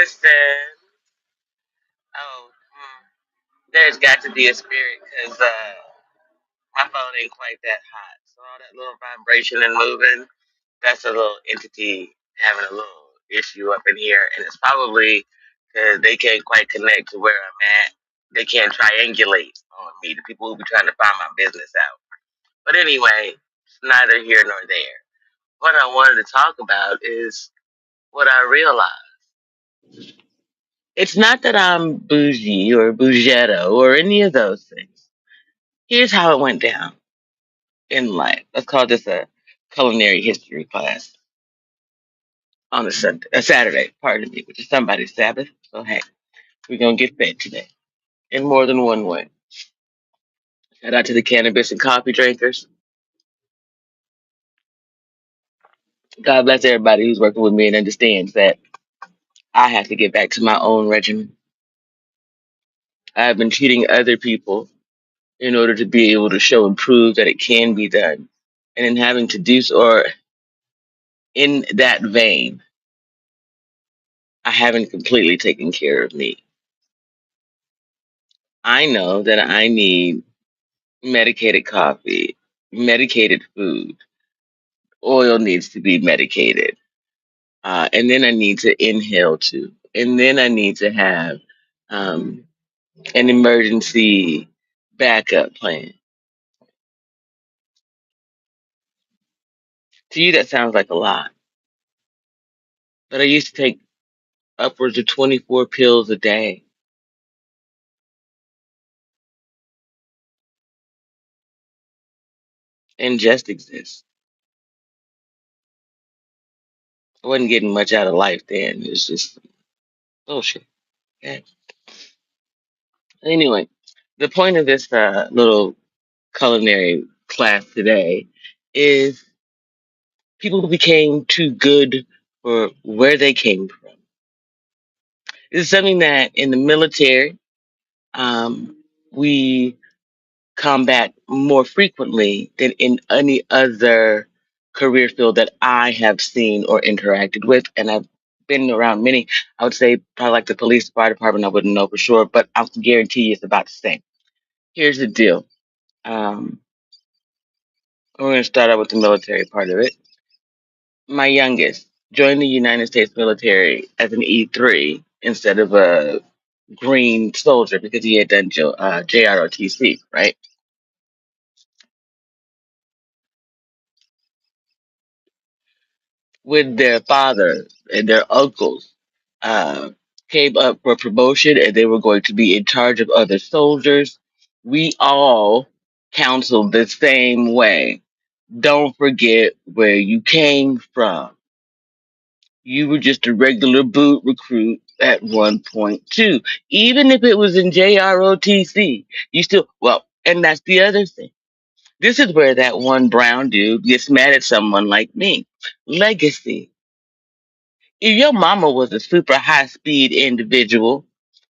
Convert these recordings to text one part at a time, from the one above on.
understand. Oh, there's got to be a spirit because my phone ain't quite that hot. So all that little vibration and moving, that's a little entity having a little issue up in here, and it's probably because they can't quite connect to where I'm at. They can't triangulate on me. The people who be trying to find my business out. But anyway, it's neither here nor there. What I wanted to talk about is what I realized. It's not that I'm bougie or bougetto or any of those things. Here's how it went down in life. Let's call this a culinary history class on a Saturday, pardon me, which is somebody's Sabbath. So hey, we're gonna get fed today in more than one way. Shout out to the cannabis and coffee drinkers. God bless everybody who's working with me and understands that I have to get back to my own regimen. I've been treating other people in order to be able to show and prove that it can be done. And in having to do so, or in that vein, I haven't completely taken care of me. I know that I need medicated coffee, medicated food, oil needs to be medicated. And then I need to inhale too. And then I need to have um, an emergency backup plan. To you, that sounds like a lot. But I used to take upwards of 24 pills a day. And just exist. I wasn't getting much out of life then. It's just bullshit. Okay. Anyway, the point of this little culinary class today is people became too good for where they came from. This is something that in the military we combat more frequently than in any other career field that I have seen or interacted with. And I've been around many. I would say probably like the police, fire department, I wouldn't know for sure, but I can guarantee you it's about the same. Here's the deal. Um, we're going to start out with the military part of it. My youngest joined the United States military as an E3 instead of a green soldier because he had done JROTC, right? With their father and their uncles came up for promotion and they were going to be in charge of other soldiers. We all counseled the same way. Don't forget where you came from. You were just a regular boot recruit at one point too. Even if it was in JROTC, you still, well, and that's the other thing. This is where that one brown dude gets mad at someone like me. Legacy. If your mama was a super high speed individual,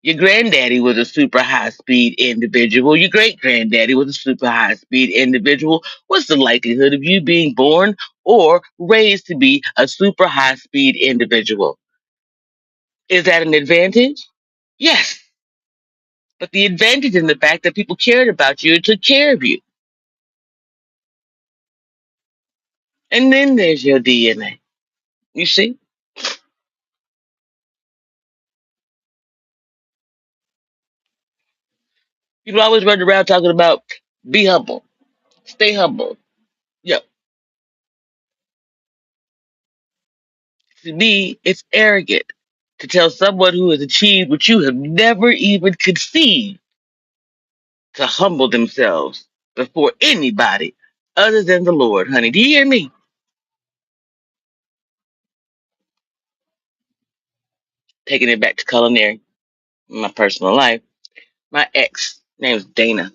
your granddaddy was a super high speed individual, your great granddaddy was a super high speed individual, what's the likelihood of you being born or raised to be a super high speed individual? Is that an advantage? Yes. But the advantage in the fact that people cared about you and took care of you. And then there's your DNA. You see? People always run around talking about be humble, stay humble. Yo, to me, it's arrogant to tell someone who has achieved what you have never even conceived to humble themselves before anybody other than the Lord, honey. Do you hear me? Taking it back to culinary, my personal life. My ex, name's Dana.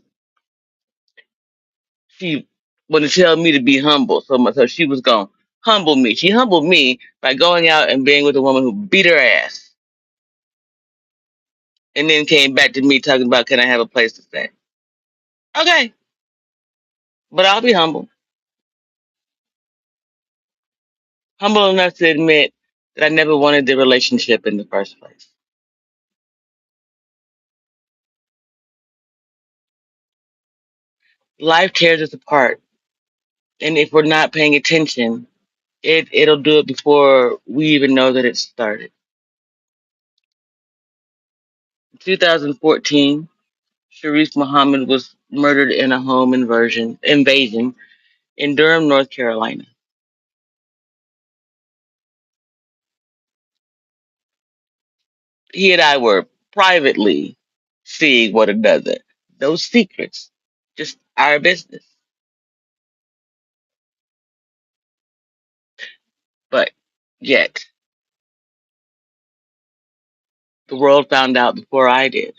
She wanted to tell me to be humble so much, so she was going to humble me. She humbled me by going out and being with a woman who beat her ass, and then came back to me talking about, can I have a place to stay? Okay, but I'll be humble enough to admit that I never wanted the relationship in the first place. Life tears us apart, and if we're not paying attention, it'll do it before we even know that it started. In 2014, Sharif Muhammad was murdered in a home invasion in Durham, North Carolina. He and I were privately seeing one another. No secrets, just our business. But yet, the world found out before I did.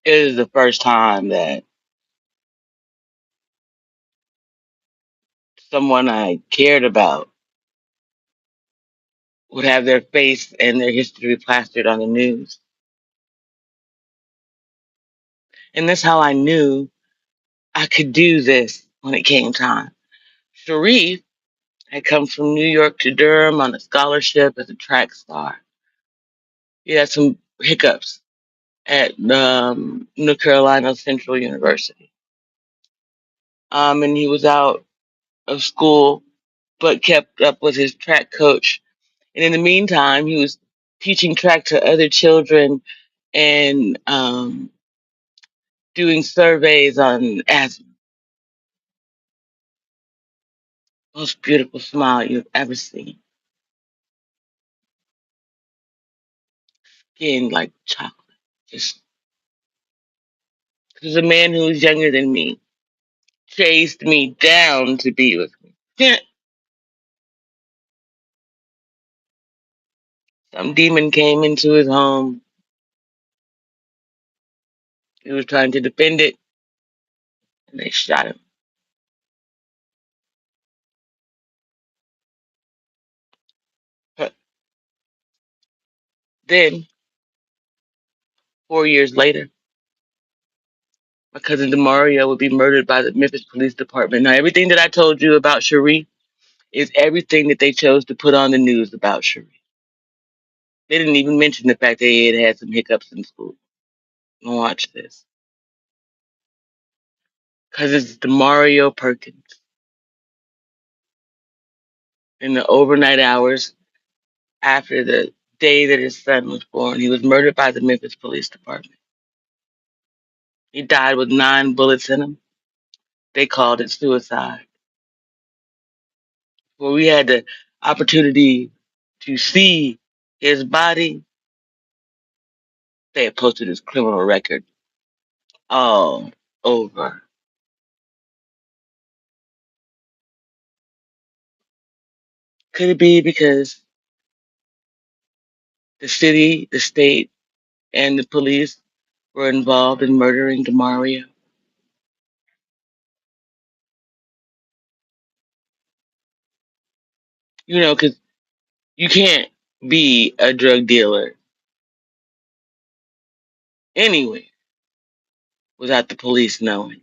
It is the first time that someone I cared about would have their face and their history plastered on the news. And that's how I knew I could do this when it came time. Sharif had come from New York to Durham on a scholarship as a track star. He had some hiccups at North Carolina Central University. And he was out of school, but kept up with his track coach. And in the meantime, he was teaching track to other children and doing surveys on asthma. Most beautiful smile you've ever seen. Skin like chocolate. Just, there's a man who was younger than me chased me down to be with me. Yeah, some demon came into his home. He was trying to defend it, and they shot him. But then, 4 years later, my cousin Demario would be murdered by the Memphis Police Department. Now, everything that I told you about Cherie is everything that they chose to put on the news about Cherie. They didn't even mention the fact that he had had some hiccups in school. Watch this. Because it's Demario Perkins. In the overnight hours after the day that his son was born, he was murdered by the Memphis Police Department. He died with 9 bullets in him. They called it suicide. When we had the opportunity to see his body, they had posted his criminal record all over. Could it be because the city, the state, and the police were involved in murdering Demario? You know, because you can't be a drug dealer anyway without the police knowing.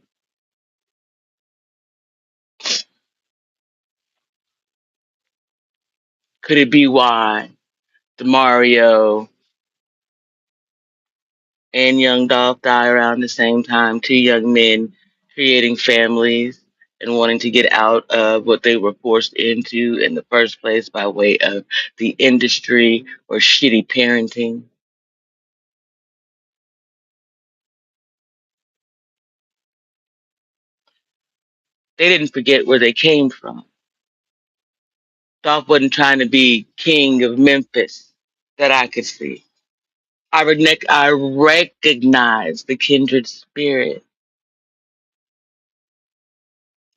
Could it be why Demario and Young Dolph die around the same time? Two young men creating families and wanting to get out of what they were forced into in the first place by way of the industry or shitty parenting. They didn't forget where they came from. Dolph wasn't trying to be king of Memphis that I could see. I recognize the kindred spirit.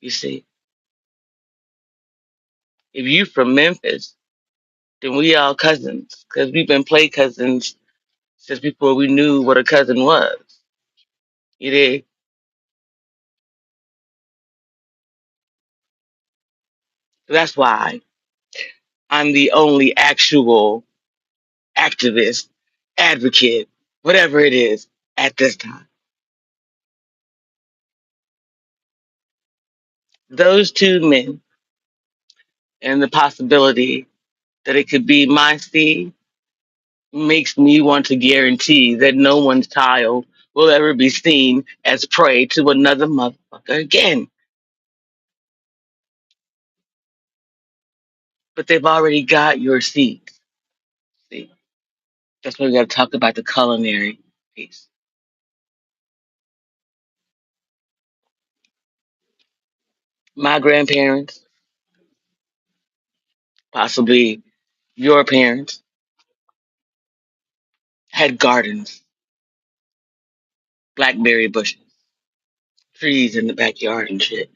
You see, if you from Memphis, then we all cousins because we've been play cousins since before we knew what a cousin was. You did. That's why I'm the only actual activist, advocate, whatever it is, at this time. Those two men And the possibility that it could be my seed makes me want to guarantee that no one's child will ever be seen as prey to another motherfucker again. But they've already got your seed. See, that's why we got to talk about the culinary piece. My grandparents, possibly your parents, had gardens, blackberry bushes, trees in the backyard and shit.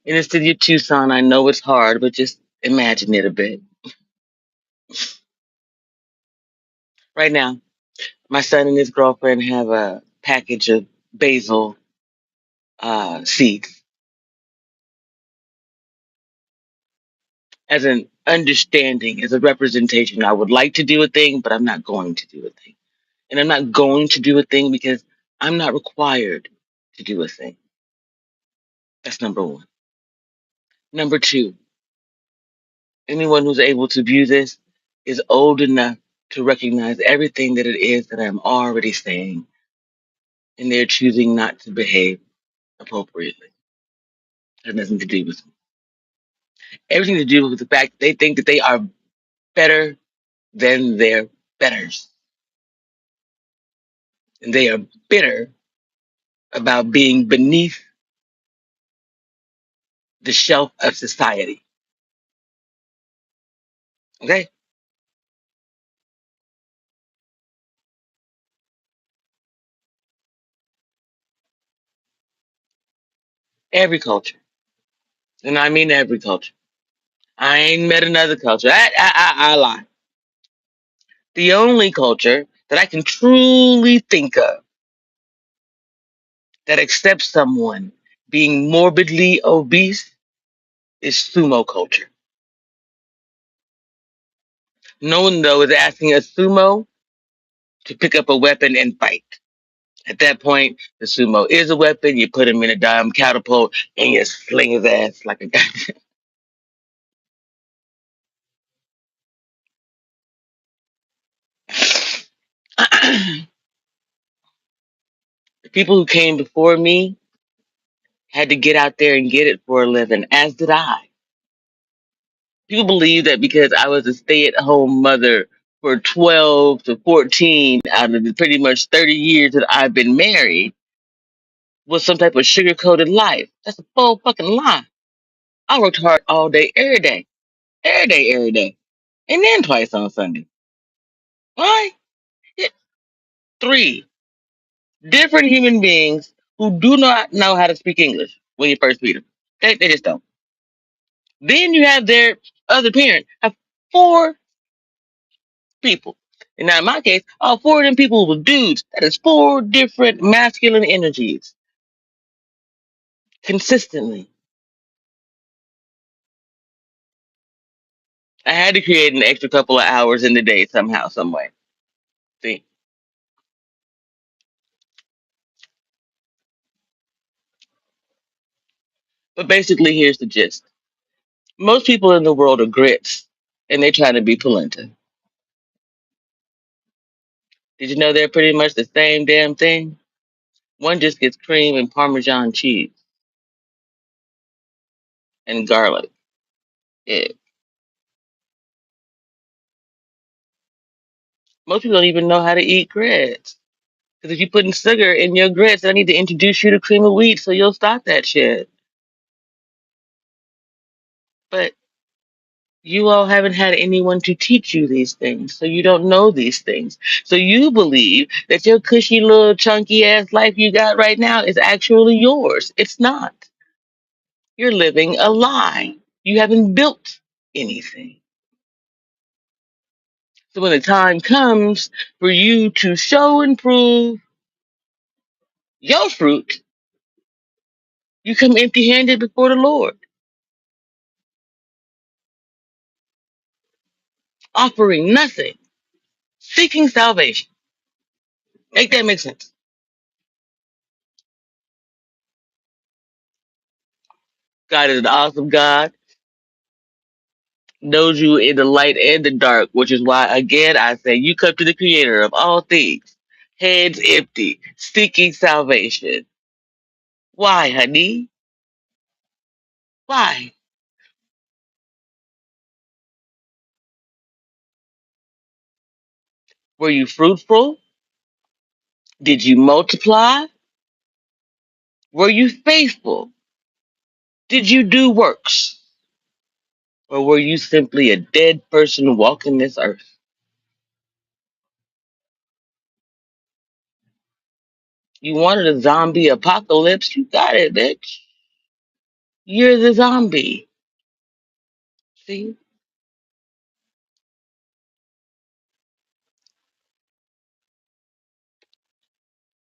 In the city of Tucson, I know it's hard, but just imagine it a bit. Right now, my son and his girlfriend have a package of basil seeds as an understanding, as a representation. I would like to do a thing, but I'm not going to do a thing. And I'm not going to do a thing because I'm not required to do a thing. That's number one. Number two, anyone who's able to view this is old enough to recognize everything that it is that I'm already saying, and they're choosing not to behave appropriately. It has nothing to do with me. Everything to do with the fact that they think that they are better than their betters. And they are bitter about being beneath the shelf of society. Okay? Every culture. And I mean every culture. I ain't met another culture. I lie. The only culture that I can truly think of that accepts someone being morbidly obese is sumo culture. No one, though, is asking a sumo to pick up a weapon and fight. At that point, the sumo is a weapon. You put him in a dime catapult and you sling his ass like a goddamn. The people who came before me had to get out there and get it for a living, as did I. People believe that because I was a stay at home mother for 12 to 14 out of the pretty much 30 years that I've been married was some type of sugar coated life. That's a full fucking lie. I worked hard all day, every day, every day, every day, and then twice on Sunday. Why? Yeah. Three different human beings who do not know how to speak English when you first meet them. They just don't. Then you have their other parent. Have four people. And now in my case, all four of them people were dudes. That is four different masculine energies consistently. I had to create an extra couple of hours in the day somehow, some way. See? But basically, here's the gist. Most people in the world are grits, and they're trying to be polenta. Did you know they're pretty much the same damn thing? One just gets cream and Parmesan cheese and garlic. Yeah. Most people don't even know how to eat grits. Because if you're putting sugar in your grits, I need to introduce you to cream of wheat so you'll stop that shit. But you all haven't had anyone to teach you these things, so you don't know these things. So you believe that your cushy little chunky ass life you got right now is actually yours. It's not. You're living a lie. You haven't built anything. So when the time comes for you to show and prove your fruit, you come empty handed before the Lord, offering nothing, seeking salvation. Make that make sense? God is an awesome God. knows you in the light and the dark, which is why, again, I say you come to the creator of all things, hands empty, seeking salvation. Why, honey? Why? Were you fruitful? Did you multiply? Were you faithful? Did you do works? Or were you simply a dead person walking this earth? You wanted a zombie apocalypse? You got it, bitch. You're the zombie. See?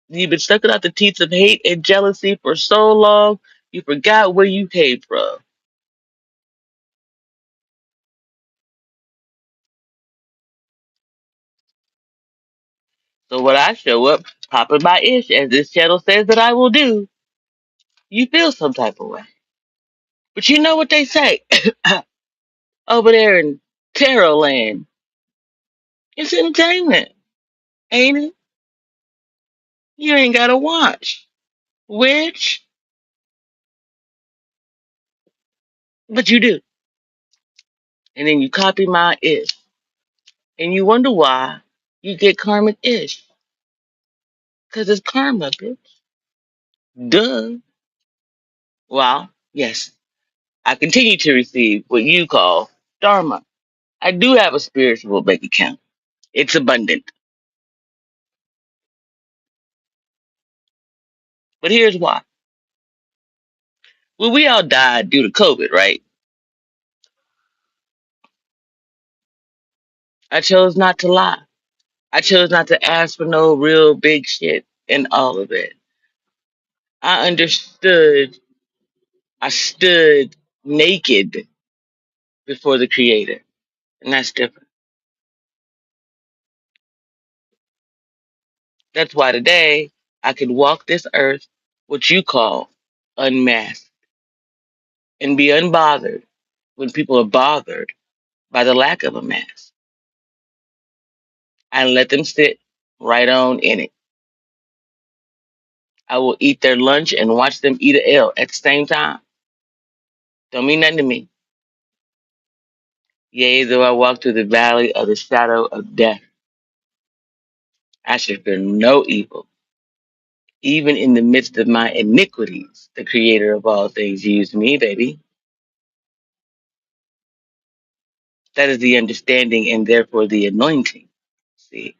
You've been sucking out the teats of hate and jealousy for so long, you forgot where you came from. So when I show up, popping my ish, as this channel says that I will do, you feel some type of way. But you know what they say over there in Tarot Land? It's entertainment, ain't it? You ain't gotta watch. Which, but you do. And then you copy my ish. And you wonder why you get karmic ish. Because it's karma, bitch. Duh. Well, yes, I continue to receive what you call dharma. I do have a spiritual bank account. It's abundant. But here's why. Well, we all died due to COVID, right? I chose not to lie. I chose not to ask for no real big shit in all of it. I understood, I stood naked before the creator. And that's different. That's why today I could walk this earth, what you call unmasked, and be unbothered when people are bothered by the lack of a mask. And let them sit right on in it. I will eat their lunch and watch them eat a L at the same time. Don't mean nothing to me. Yea, though I walk through the valley of the shadow of death, I should fear no evil. Even in the midst of my iniquities, the creator of all things used me, baby. That is the understanding and therefore the anointing. See,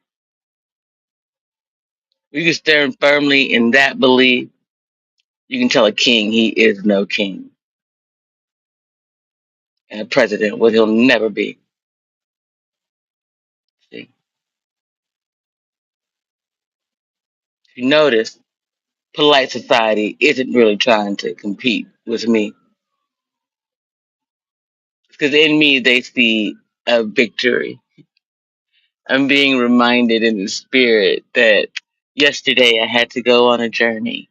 you can stand firmly in that belief. You can tell a king he is no king, and a president what he'll never be. See, if you notice, polite society isn't really trying to compete with me because in me they see a victory. I'm being reminded in the spirit that yesterday I had to go on a journey.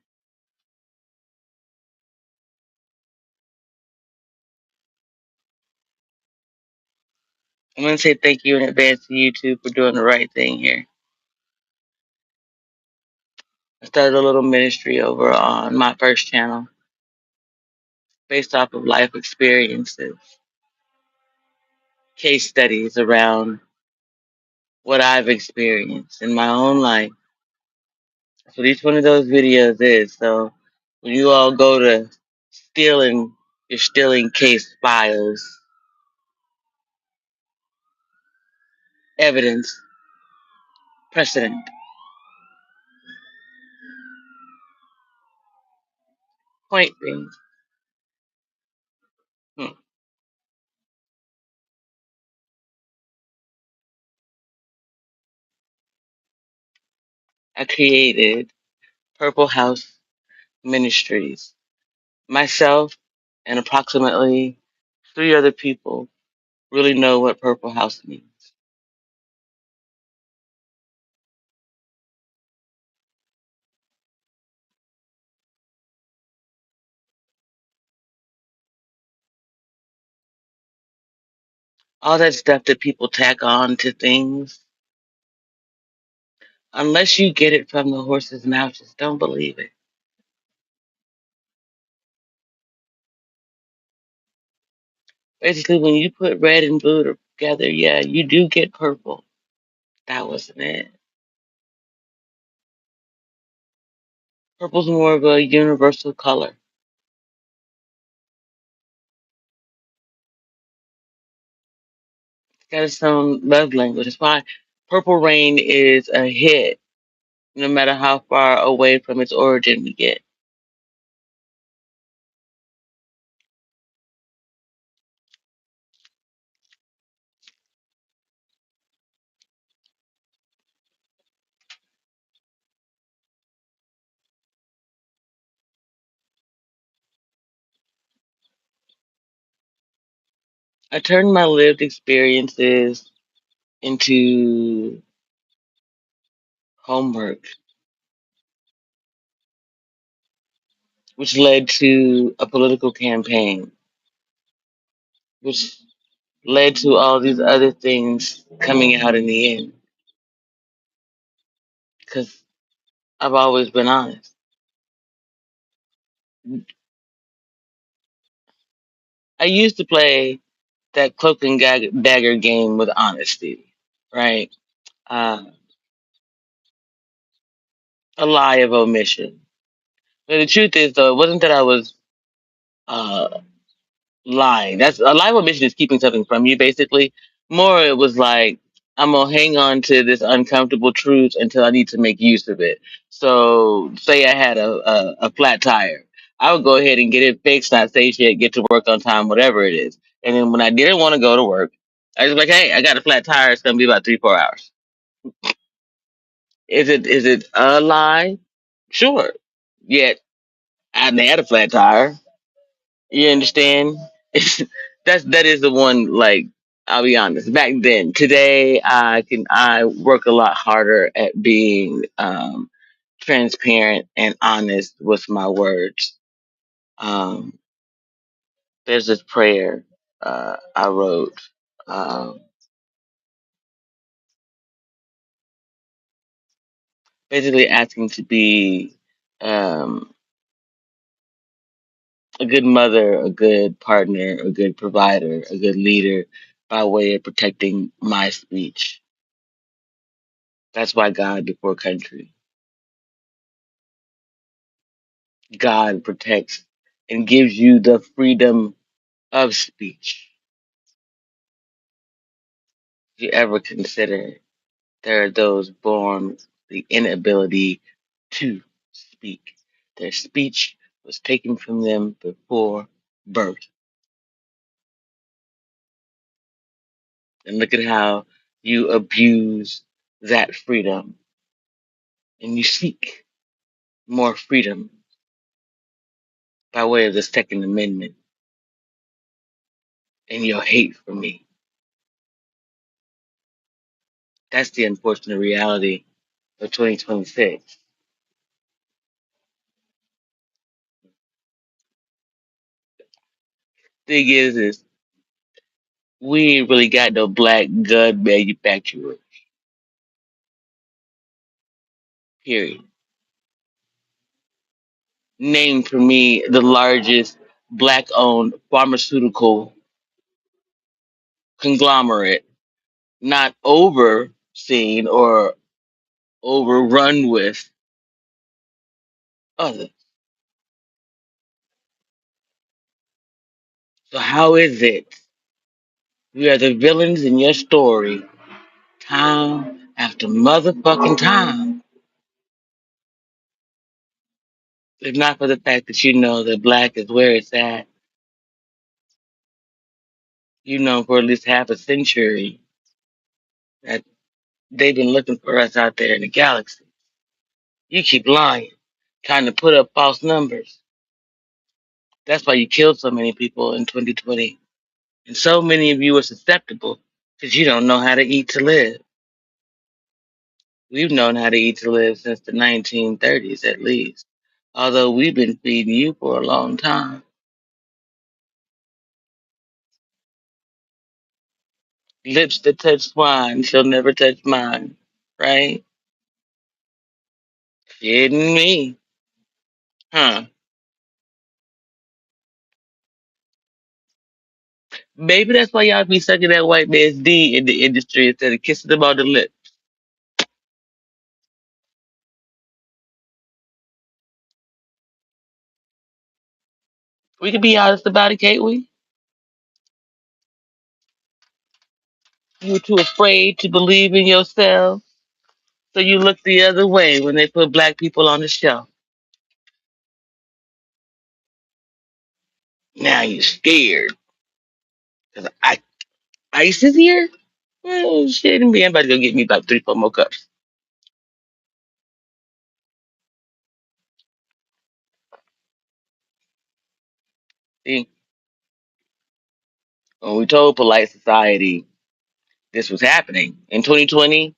I'm going to say thank you in advance to YouTube for doing the right thing here. I started a little ministry over on my first channel based off of life experiences, case studies around what I've experienced in my own life. That's what each one of those videos is. So when you all go to stealing your stealing case files, evidence, precedent, point being, hmm, I created Purple House Ministries. Myself and approximately three other people really know what Purple House means. All that stuff that people tack on to things, unless you get it from the horse's mouth, just don't believe it. Basically, when you put red and blue together, yeah, you do get purple. That wasn't it. Purple's more of a universal color. It's got its own love language. That's why Purple Rain is a hit, no matter how far away from its origin we get. I turned my lived experiences into homework, which led to a political campaign, which led to all these other things coming out in the end. Because I've always been honest. I used to play that cloak and dagger game with honesty, right? Uh, a lie of omission. But the truth is, though, it wasn't that I was uh, lying. That's a lie of omission is keeping something from you, basically. More, it was like I'm gonna hang on to this uncomfortable truth until I need to make use of it. So, say I had a flat tire, I would go ahead and get it fixed, not say shit, get to work on time, whatever it is. And then when I didn't want to go to work, I was like, "Hey, I got a flat tire. It's gonna be about 3 4 hours." Is it a lie? Sure. Yet I had a flat tire. You understand? That is the one. Like, I'll be honest. Back then, today I work a lot harder at being transparent and honest with my words. Um, there's this prayer I wrote, um, basically asking to be um, a good mother, a good partner, a good provider, a good leader by way of protecting my speech. That's why God before country. God protects and gives you the freedom of speech. If you ever consider there are those born with the inability to speak. Their speech was taken from them before birth. And look at how you abuse that freedom and you seek more freedom by way of the Second Amendment and your hate for me. That's the unfortunate reality of 2026. Thing is we ain't really got no black gun manufacturer, period. Name for me the largest black owned pharmaceutical conglomerate, not overseen or overrun with others. So, how is it we are the villains in your story time after motherfucking time? If not for the fact that you know that black is where it's at, you know for at least half a century that they've been looking for us out there in the galaxy. You keep lying, trying to put up false numbers. That's why you killed so many people in 2020. And so many of you are susceptible because you don't know how to eat to live. We've known how to eat to live since the 1930s at least. Although we've been feeding you for a long time. Lips that touch swine shall never touch mine. Right? Kidding me. Huh. Maybe that's why y'all be sucking that white man's D in the industry instead of kissing them on the lip. We can be honest about it, can't we? You were too afraid to believe in yourself, so you look the other way when they put black people on the show. Now you're scared. Cause Ice is here? Well, shit, and me, everybody's gonna get me about 3, 4 more cups. See, when we told polite society this was happening in 2020,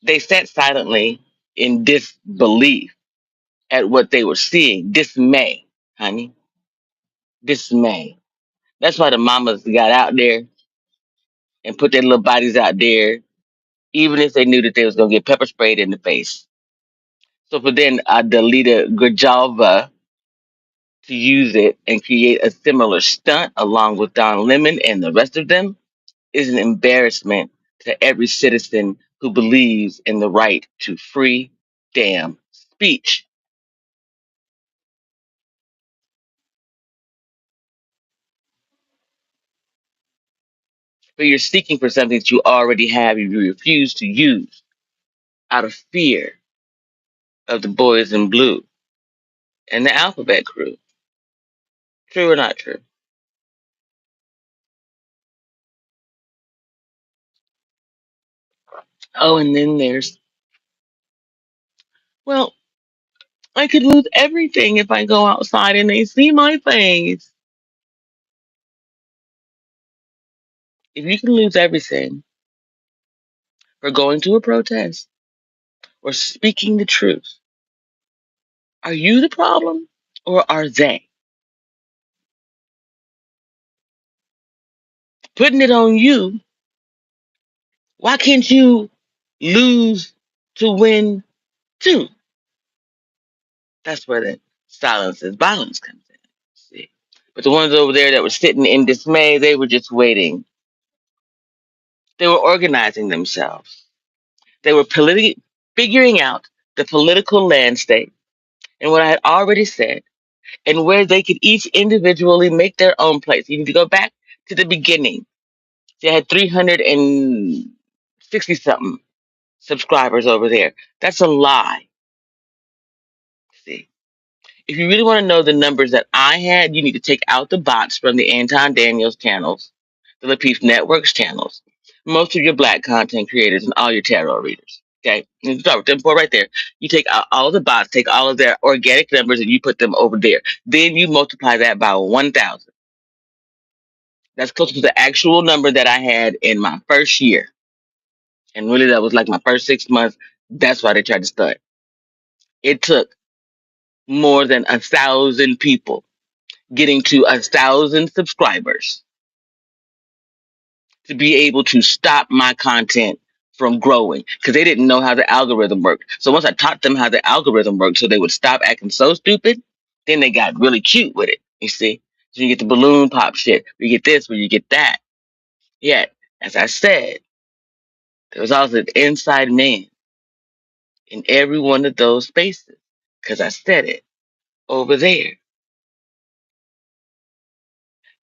they sat silently in disbelief at what they were seeing. Dismay, honey. Dismay. That's why the mamas got out there and put their little bodies out there, even if they knew that they was gonna get pepper sprayed in the face. So for then Delita Gurjava to use it and create a similar stunt along with Don Lemon and the rest of them is an embarrassment to every citizen who believes in the right to free damn speech. But you're seeking for something that you already have and you refuse to use out of fear of the boys in blue and the alphabet crew. True or not true? Oh, and then there's, well, I could lose everything if I go outside and they see my face. If you can lose everything for going to a protest or speaking the truth, are you the problem or are they? Putting it on you, why can't you lose to win too? That's where the silence is violence comes in. See? But the ones over there that were sitting in dismay, they were just waiting. They were organizing themselves. They were figuring out the political landscape and what I had already said, and where they could each individually make their own place. If you go back to the beginning, they had 360 something subscribers over there. That's a lie. See, if you really want to know the numbers that I had, you need to take out the bots from the Anton Daniels channels, the Lapeef Networks channels, most of your black content creators, and all your tarot readers. Okay, and start with them four right there. You take out all of the bots, take all of their organic numbers, and you put them over there. Then you multiply that by 1,000. That's close to the actual number that I had in my first year. And really, that was like my first 6 months. That's why they tried to start. It took more than 1,000 people getting to 1,000 subscribers to be able to stop my content from growing because they didn't know how the algorithm worked. So once I taught them how the algorithm worked so they would stop acting so stupid, then they got really cute with it. You see? So you get the balloon pop shit, where you get this, where you get that. Yet, as I said, there was also an inside man in every one of those spaces because I said it over there.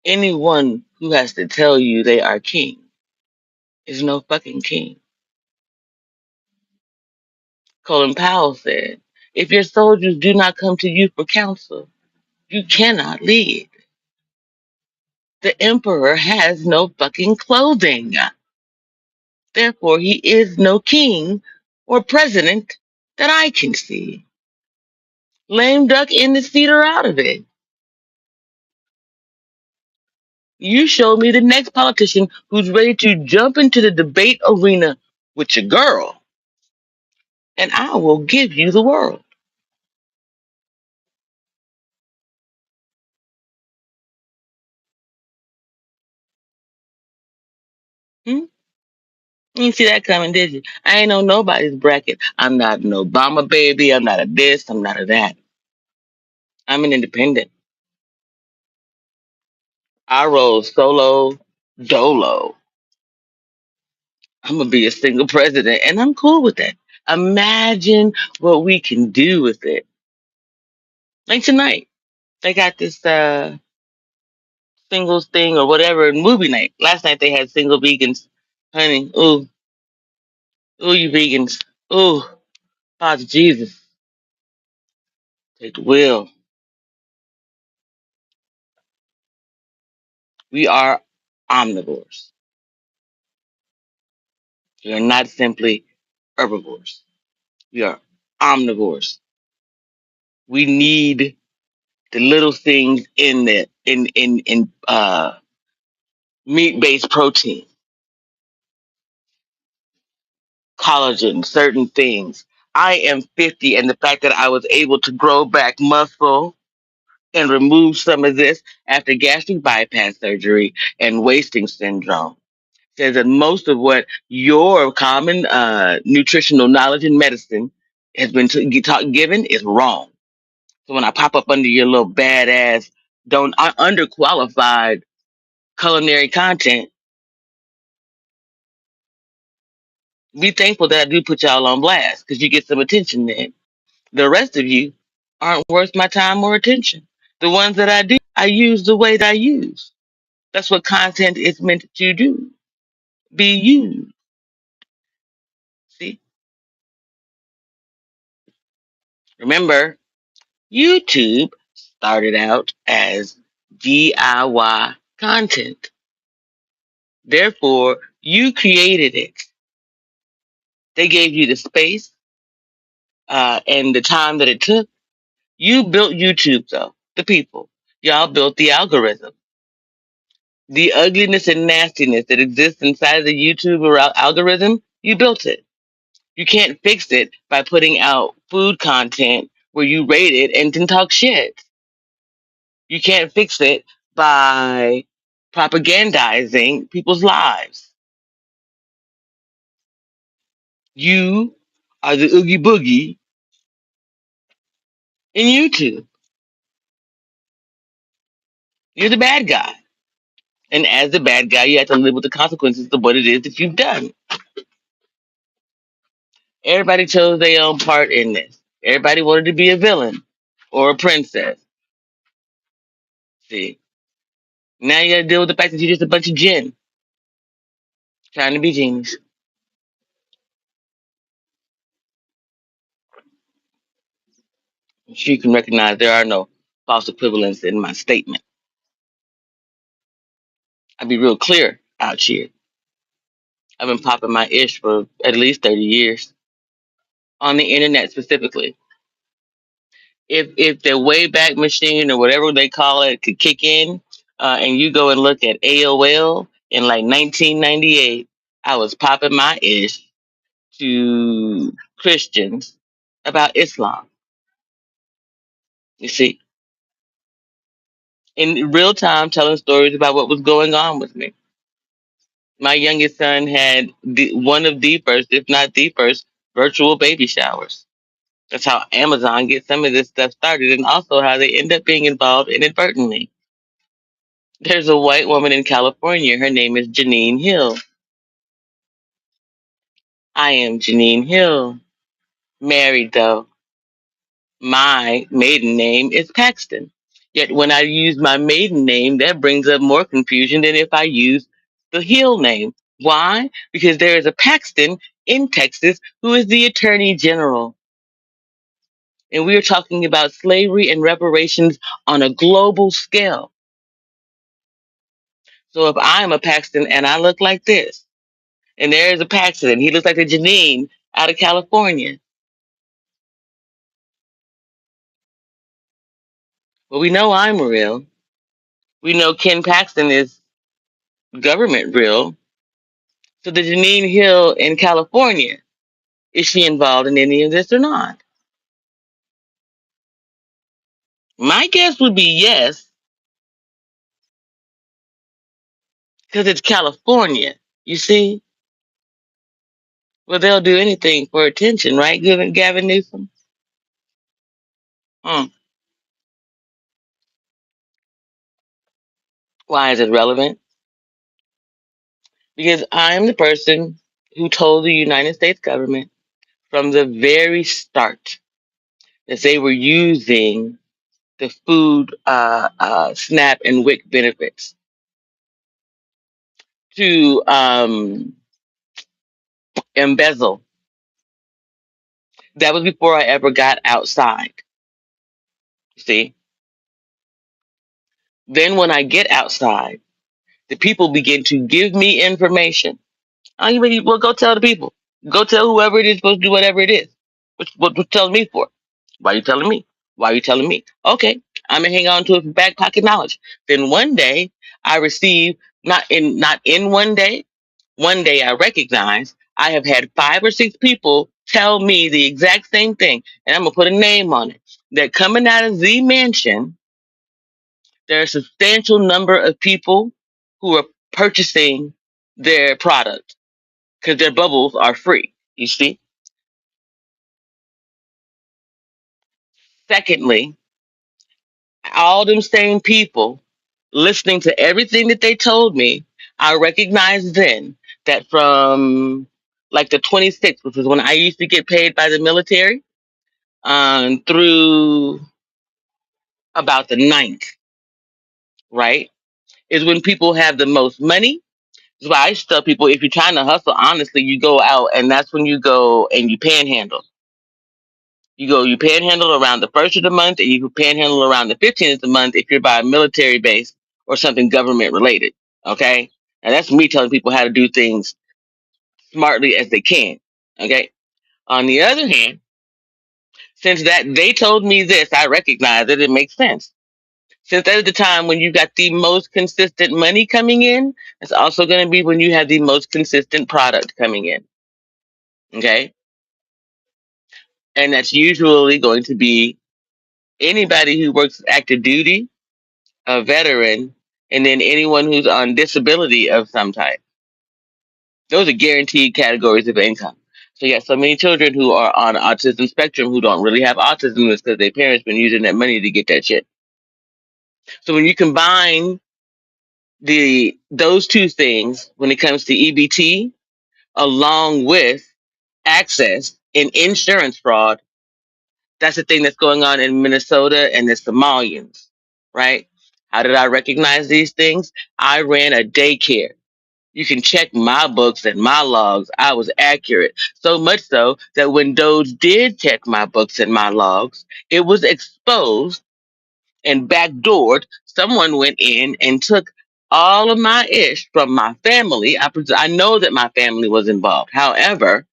Anyone who has to tell you they are king is no fucking king. Colin Powell said, if your soldiers do not come to you for counsel, you cannot lead. The emperor has no fucking clothing. Therefore, he is no king or president that I can see. Lame duck in the seat or out of it. You show me the next politician who's ready to jump into the debate arena with your girl, and I will give you the world. Hmm? You didn't see that coming, did you? I ain't on nobody's bracket. I'm not an Obama baby. I'm not a this. I'm not a that. I'm an independent. I roll solo dolo. I'm gonna be a single president, and I'm cool with that. Imagine what we can do with it. Like tonight, they got this singles thing or whatever movie night. Last night they had single vegans. Honey, ooh, ooh, you vegans. Ooh, Father Jesus, take the wheel. We are omnivores. We are not simply herbivores. We are omnivores. We need the little things in the in meat based protein, collagen, certain things. I am 50, and the fact that I was able to grow back muscle and remove some of this after gastric bypass surgery and wasting syndrome says that most of what your common nutritional knowledge and medicine has been given is wrong. So when I pop up under your little badass, don't underqualified culinary content, be thankful that I do put y'all on blast because you get some attention then. The rest of you aren't worth my time or attention. The ones that I do, I use the way that I use. That's what content is meant to do. Be used. See? Remember, YouTube started out as DIY content. Therefore, you created it. They gave you the space and the time that it took. You built YouTube, though, the people. Y'all built the algorithm. The ugliness and nastiness that exists inside of the YouTube algorithm, you built it. You can't fix it by putting out food content where you rate it and then talk shit. You can't fix it by propagandizing people's lives. You are the oogie boogie in YouTube. You're the bad guy. And as the bad guy, you have to live with the consequences of what it is that you've done. Everybody chose their own part in this. Everybody wanted to be a villain or a princess. See, now you got to deal with the fact that you're just a bunch of gin trying to be genies. I'm sure you can recognize there are no false equivalents in my statement. I'll be real clear out here. I've been popping my ish for at least 30 years on the internet specifically. If the Wayback Machine or whatever they call it could kick in, and you go and look at AOL in like 1998, I was popping my ish to Christians about Islam. You see, in real time, telling stories about what was going on with me. My youngest son had one of the first, if not the first, virtual baby showers. That's how Amazon gets some of this stuff started, and also how they end up being involved inadvertently. There's a white woman in California. Her name is Janine Hill. I am Janine Hill. Married, though. My maiden name is Paxton. Yet when I use my maiden name, that brings up more confusion than if I use the Hill name. Why? Because there is a Paxton in Texas who is the Attorney General. And we are talking about slavery and reparations on a global scale. So if I'm a Paxton and I look like this, and there's a Paxton and he looks like a Janine out of California, well, we know I'm real. We know Ken Paxton is government real. So the Janine Hill in California, is she involved in any of this or not? My guess would be yes, because it's California. You see, well, they'll do anything for attention, right, Gavin Newsom? Hmm. Why is it relevant? Because I'm the person who told the United States government from the very start that they were using the food SNAP and WIC benefits to embezzle. That was before I ever got outside. See, then when I get outside, the people begin to give me information. Oh, you mean, well, go tell the people. Go tell whoever it is supposed to do whatever it is. What telling me for? Why are you telling me? Why are you telling me? Okay, I'm gonna hang on to it for back pocket knowledge. Then one day I receive not in one day I recognize I have had 5 or 6 people tell me the exact same thing, and I'm gonna put a name on it. That coming out of the mansion, there are a substantial number of people who are purchasing their product because their bubbles are free. You see? Secondly, all them same people listening to everything that they told me, I recognized then that from like the 26th, which was when I used to get paid by the military, through about the 9th, right, is when people have the most money. That's why I used to tell people if you're trying to hustle, honestly, you go out and that's when you go and you panhandle. You panhandle around the first of the month, and you panhandle around the 15th of the month if you're by a military base or something government related. Okay, and that's me telling people how to do things smartly as they can. Okay. On the other hand, since that they told me this, I recognize that it makes sense. Since that is the time when you got the most consistent money coming in, it's also going to be when you have the most consistent product coming in. Okay, and that's usually going to be anybody who works active duty, a veteran, and then anyone who's on disability of some type. Those are guaranteed categories of income. So you got so many children who are on autism spectrum who don't really have autism is because their parents been using that money to get that shit. So when you combine those two things when it comes to EBT along with access and insurance fraud, that's the thing that's going on in Minnesota and the Somalians, right? How did I recognize these things? I ran a daycare. You can check my books and my logs. I was accurate. So much so that when Doge did check my books and my logs, it was exposed and backdoored. Someone went in and took all of my ish from my family. I know that my family was involved. However,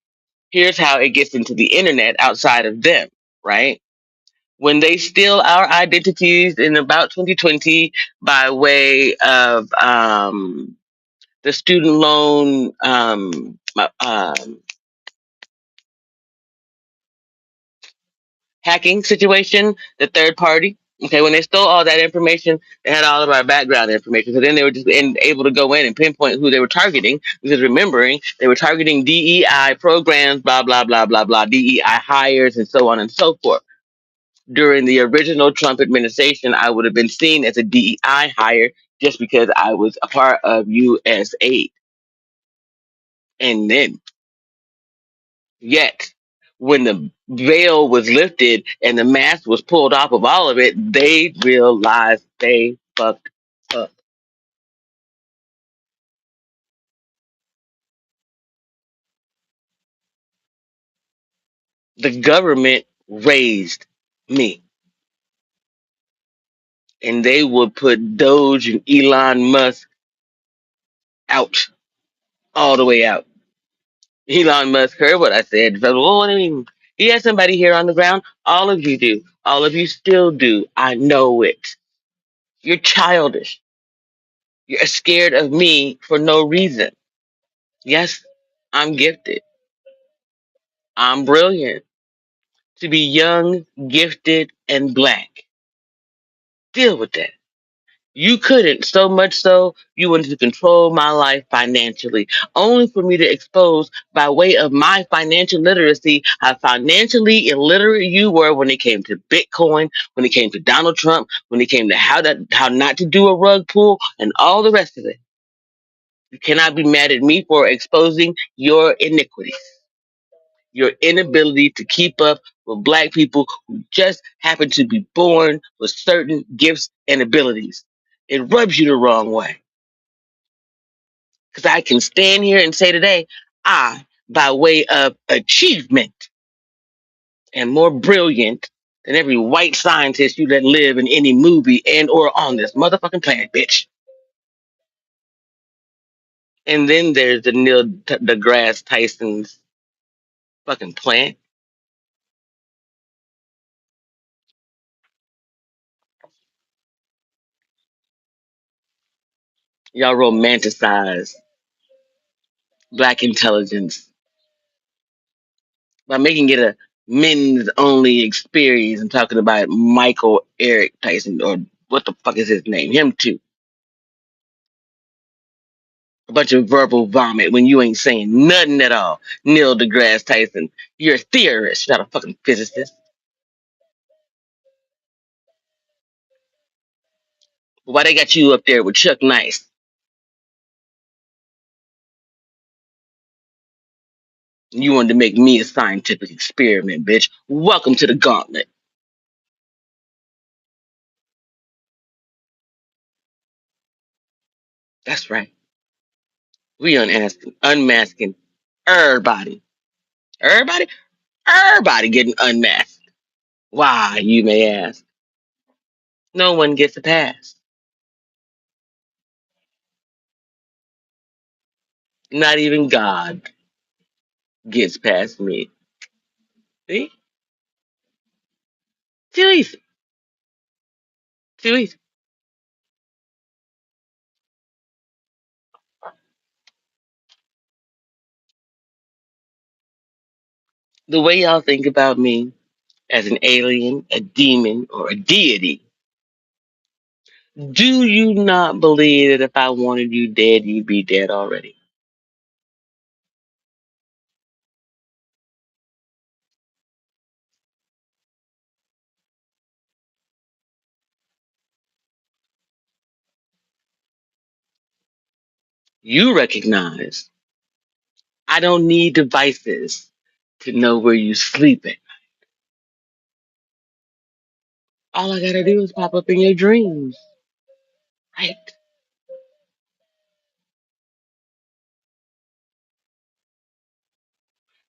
here's how it gets into the internet outside of them, right? When they steal our identities in about 2020 by way of the student loan hacking situation, the third party. Okay, when they stole all that information, they had all of our background information. So then they were just able to go in and pinpoint who they were targeting. Because remembering, they were targeting DEI programs, blah, blah, blah, blah, blah, DEI hires, and so on and so forth. During the original Trump administration, I would have been seen as a DEI hire just because I was a part of USAID. And then yet, when the veil was lifted and the mask was pulled off of all of it, they realized they fucked up. The government raised me, and they would put Doge and Elon Musk out, all the way out. Elon Musk heard what I said. So, well, what do you mean? He has somebody here on the ground. All of you do. All of you still do. I know it. You're childish. You're scared of me for no reason. Yes, I'm gifted. I'm brilliant. To be young, gifted, and black. Deal with that. You couldn't, so much so you wanted to control my life financially, only for me to expose by way of my financial literacy how financially illiterate you were when it came to Bitcoin, when it came to Donald Trump, when it came to how not to do a rug pull and all the rest of it. You cannot be mad at me for exposing your iniquities, your inability to keep up with black people who just happen to be born with certain gifts and abilities. It rubs you the wrong way. Because I can stand here and say today, I, by way of achievement, am more brilliant than every white scientist you let live in any movie and or on this motherfucking planet, bitch. And then there's the Neil deGrasse Tyson's fucking plant. Y'all romanticize black intelligence by making it a men's only experience. I'm talking about Michael Eric Tyson, or what the fuck is his name? Him too. A bunch of verbal vomit when you ain't saying nothing at all. Neil deGrasse Tyson, you're a theorist, not a fucking physicist. Why they got you up there with Chuck Nice? You wanted to make me a scientific experiment, bitch. Welcome to the gauntlet. That's right. We unmasking everybody. Everybody? Everybody getting unmasked. Why, you may ask? No one gets a pass. Not even God gets past me. See? Too easy. Too easy. The way y'all think about me as an alien, a demon, or a deity, do you not believe that if I wanted you dead, you'd be dead already? You recognize I don't need devices to know where you sleeping. All I gotta do is pop up in your dreams, right?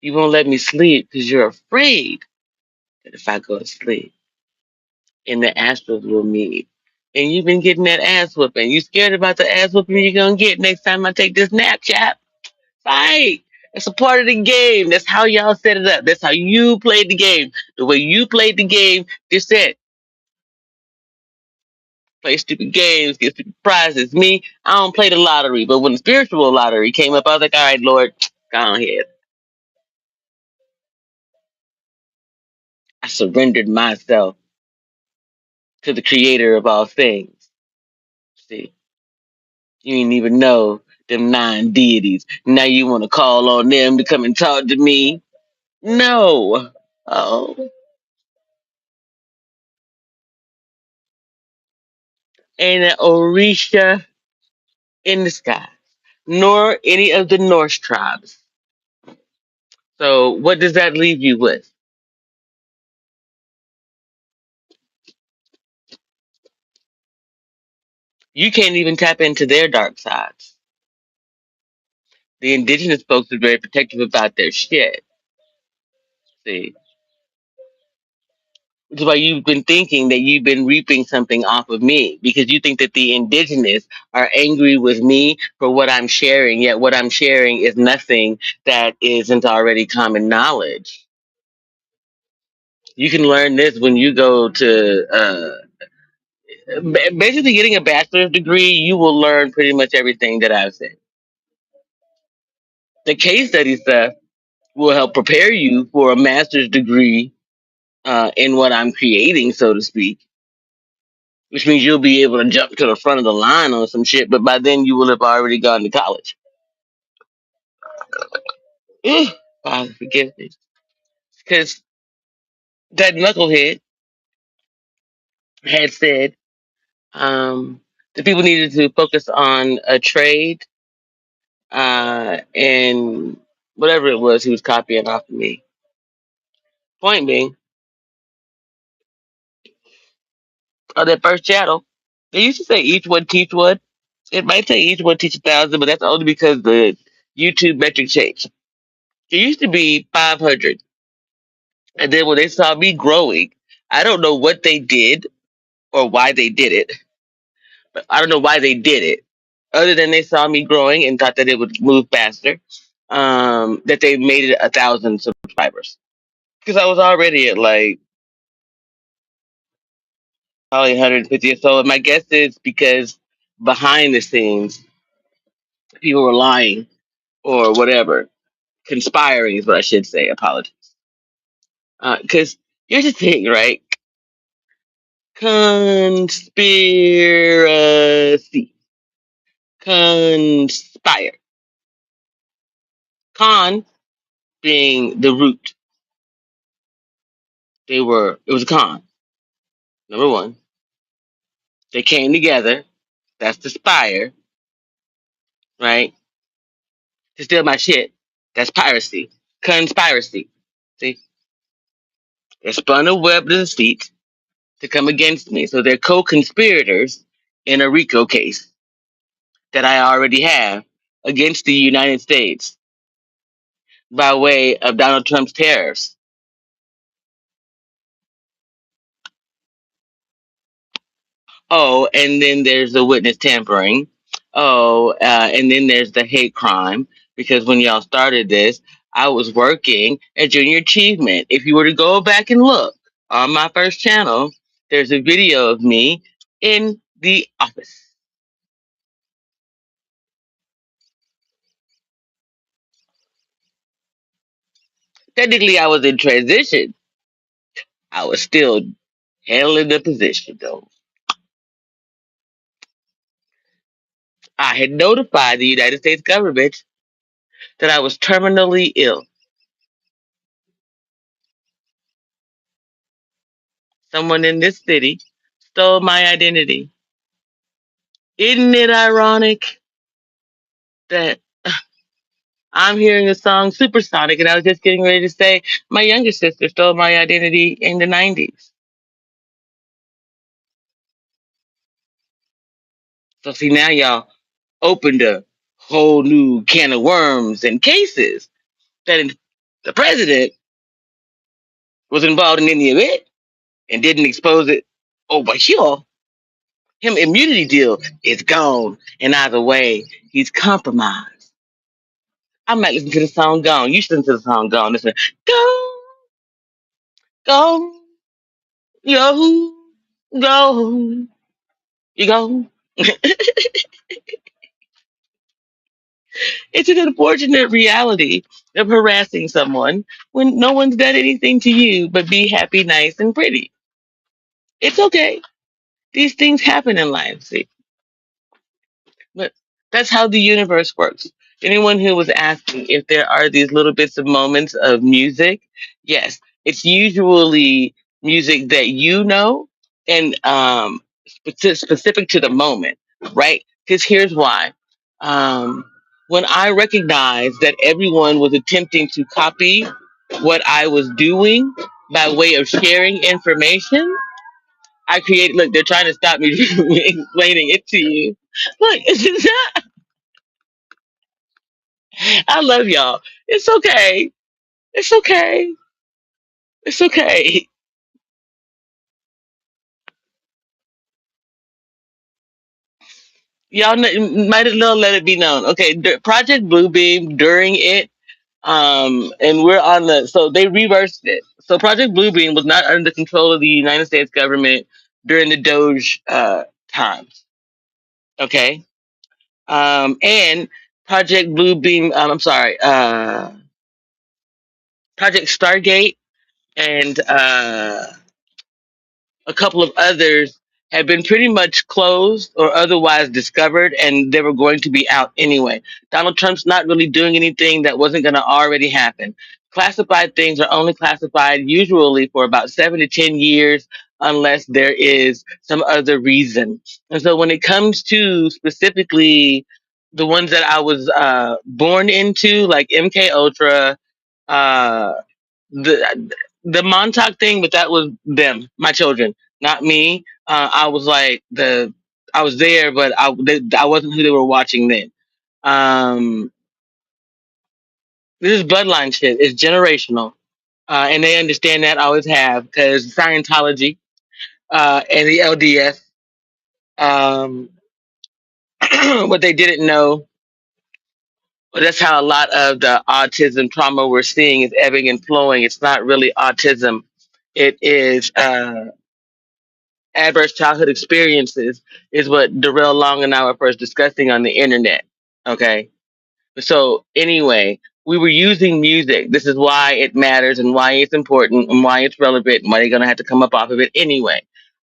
You won't let me sleep because you're afraid that if I go to sleep, in the Astros will meet. And you've been getting that ass whooping. You scared about the ass whooping you're gonna get next time I take this nap, chap. Fight. It's a part of the game. That's how y'all set it up. That's how you played the game. The way you played the game, this it. Play stupid games, get stupid prizes. Me, I don't play the lottery. But when the spiritual lottery came up, I was like, all right, Lord, go on ahead. I surrendered myself to the creator of all things. See, you didn't even know them nine deities. Now you want to call on them to come and talk to me? No. Oh, ain't an Orisha in the sky, nor any of the Norse tribes. So what does that leave you with? You can't even tap into their dark sides. The indigenous folks are very protective about their shit. See, which is why you've been thinking that you've been reaping something off of me because you think that the indigenous are angry with me for what I'm sharing, yet what I'm sharing is nothing that isn't already common knowledge. You can learn this when you go to basically getting a bachelor's degree. You will learn pretty much everything that I've said. The case study stuff will help prepare you for a master's degree in what I'm creating, so to speak. which means you'll be able to jump to the front of the line on some shit. But by then, you will have already gone to college. Eh, Father, forgive me, because that knucklehead had said that people needed to focus on a trade and whatever it was he was copying off of me. Point being, on that first channel, they used to say each one teach one. It might say each one teach 1,000, but that's only because the YouTube metric changed. It used to be 500. And then when they saw me growing, I don't know what they did or why they did it, but I don't know why they did it. Other than they saw me growing and thought that it would move faster, that they made it 1,000 subscribers. Because I was already at like probably 150 or so. And my guess is because behind the scenes, people were lying or whatever. Conspiring is what I should say. Apologies. Because here's the thing, right? Conspiracy. Conspire. Con being the root. It was a con. Number one. They came together. That's the spire, right? To steal my shit. That's piracy. Conspiracy. See? They spun a web to the feet to come against me. So they're co-conspirators in a RICO case that I already have against the United States by way of Donald Trump's tariffs. Oh, and then there's the witness tampering. Oh, and then there's the hate crime because when y'all started this, I was working at Junior Achievement. If you were to go back and look on my first channel, there's a video of me in the office. Technically, I was in transition. I was still handling the position, though. I had notified the United States government that I was terminally ill. Someone in this city stole my identity. Isn't it ironic that I'm hearing a song Supersonic and I was just getting ready to say my younger sister stole my identity in the 90s? So, see, now y'all opened a whole new can of worms and cases that the president was involved in any of it and didn't expose it over here. Him immunity deal is gone, and either way, he's compromised. I might listen to the song Gone. You should listen to the song Gone. Listen, Gone, Gone, yo, Gone, you gone. It's an unfortunate reality of harassing someone when no one's done anything to you but be happy, nice, and pretty. It's okay. These things happen in life. See, but that's how the universe works. Anyone who was asking if there are these little bits of moments of music, yes, it's usually music that you know and specific to the moment, right? Because here's why. Um, when I recognized that everyone was attempting to copy what I was doing by way of sharing information, I created. Look, they're trying to stop me from explaining it to you. Look, I love y'all. It's okay. It's okay. It's okay. Y'all might as well let it be known. Okay, Project Bluebeam during it, and we're on the. So they reversed it. So Project Bluebeam was not under the control of the United States government during the Doge times. Okay, and Project Bluebeam. I'm sorry. Project Stargate and a couple of others had been pretty much closed or otherwise discovered, and they were going to be out anyway. Donald Trump's not really doing anything that wasn't going to already happen. Classified things are only classified usually for about 7 to 10 years, unless there is some other reason. And so, when it comes to specifically the ones that I was born into, like MK Ultra, uh, the the Montauk thing, but that was them, my children, not me. I was like I was there, but I wasn't who they were watching then. Um, this is bloodline shit. It's generational, and they understand that. Always have, because Scientology and the LDS. Um, what they didn't know. But that's how a lot of the autism trauma we're seeing is ebbing and flowing. It's not really autism. It is adverse childhood experiences is what Darrell Long and I were first discussing on the internet. Okay. So anyway, we were using music. This is why it matters and why it's important and why it's relevant and why they're going to have to come up off of it anyway.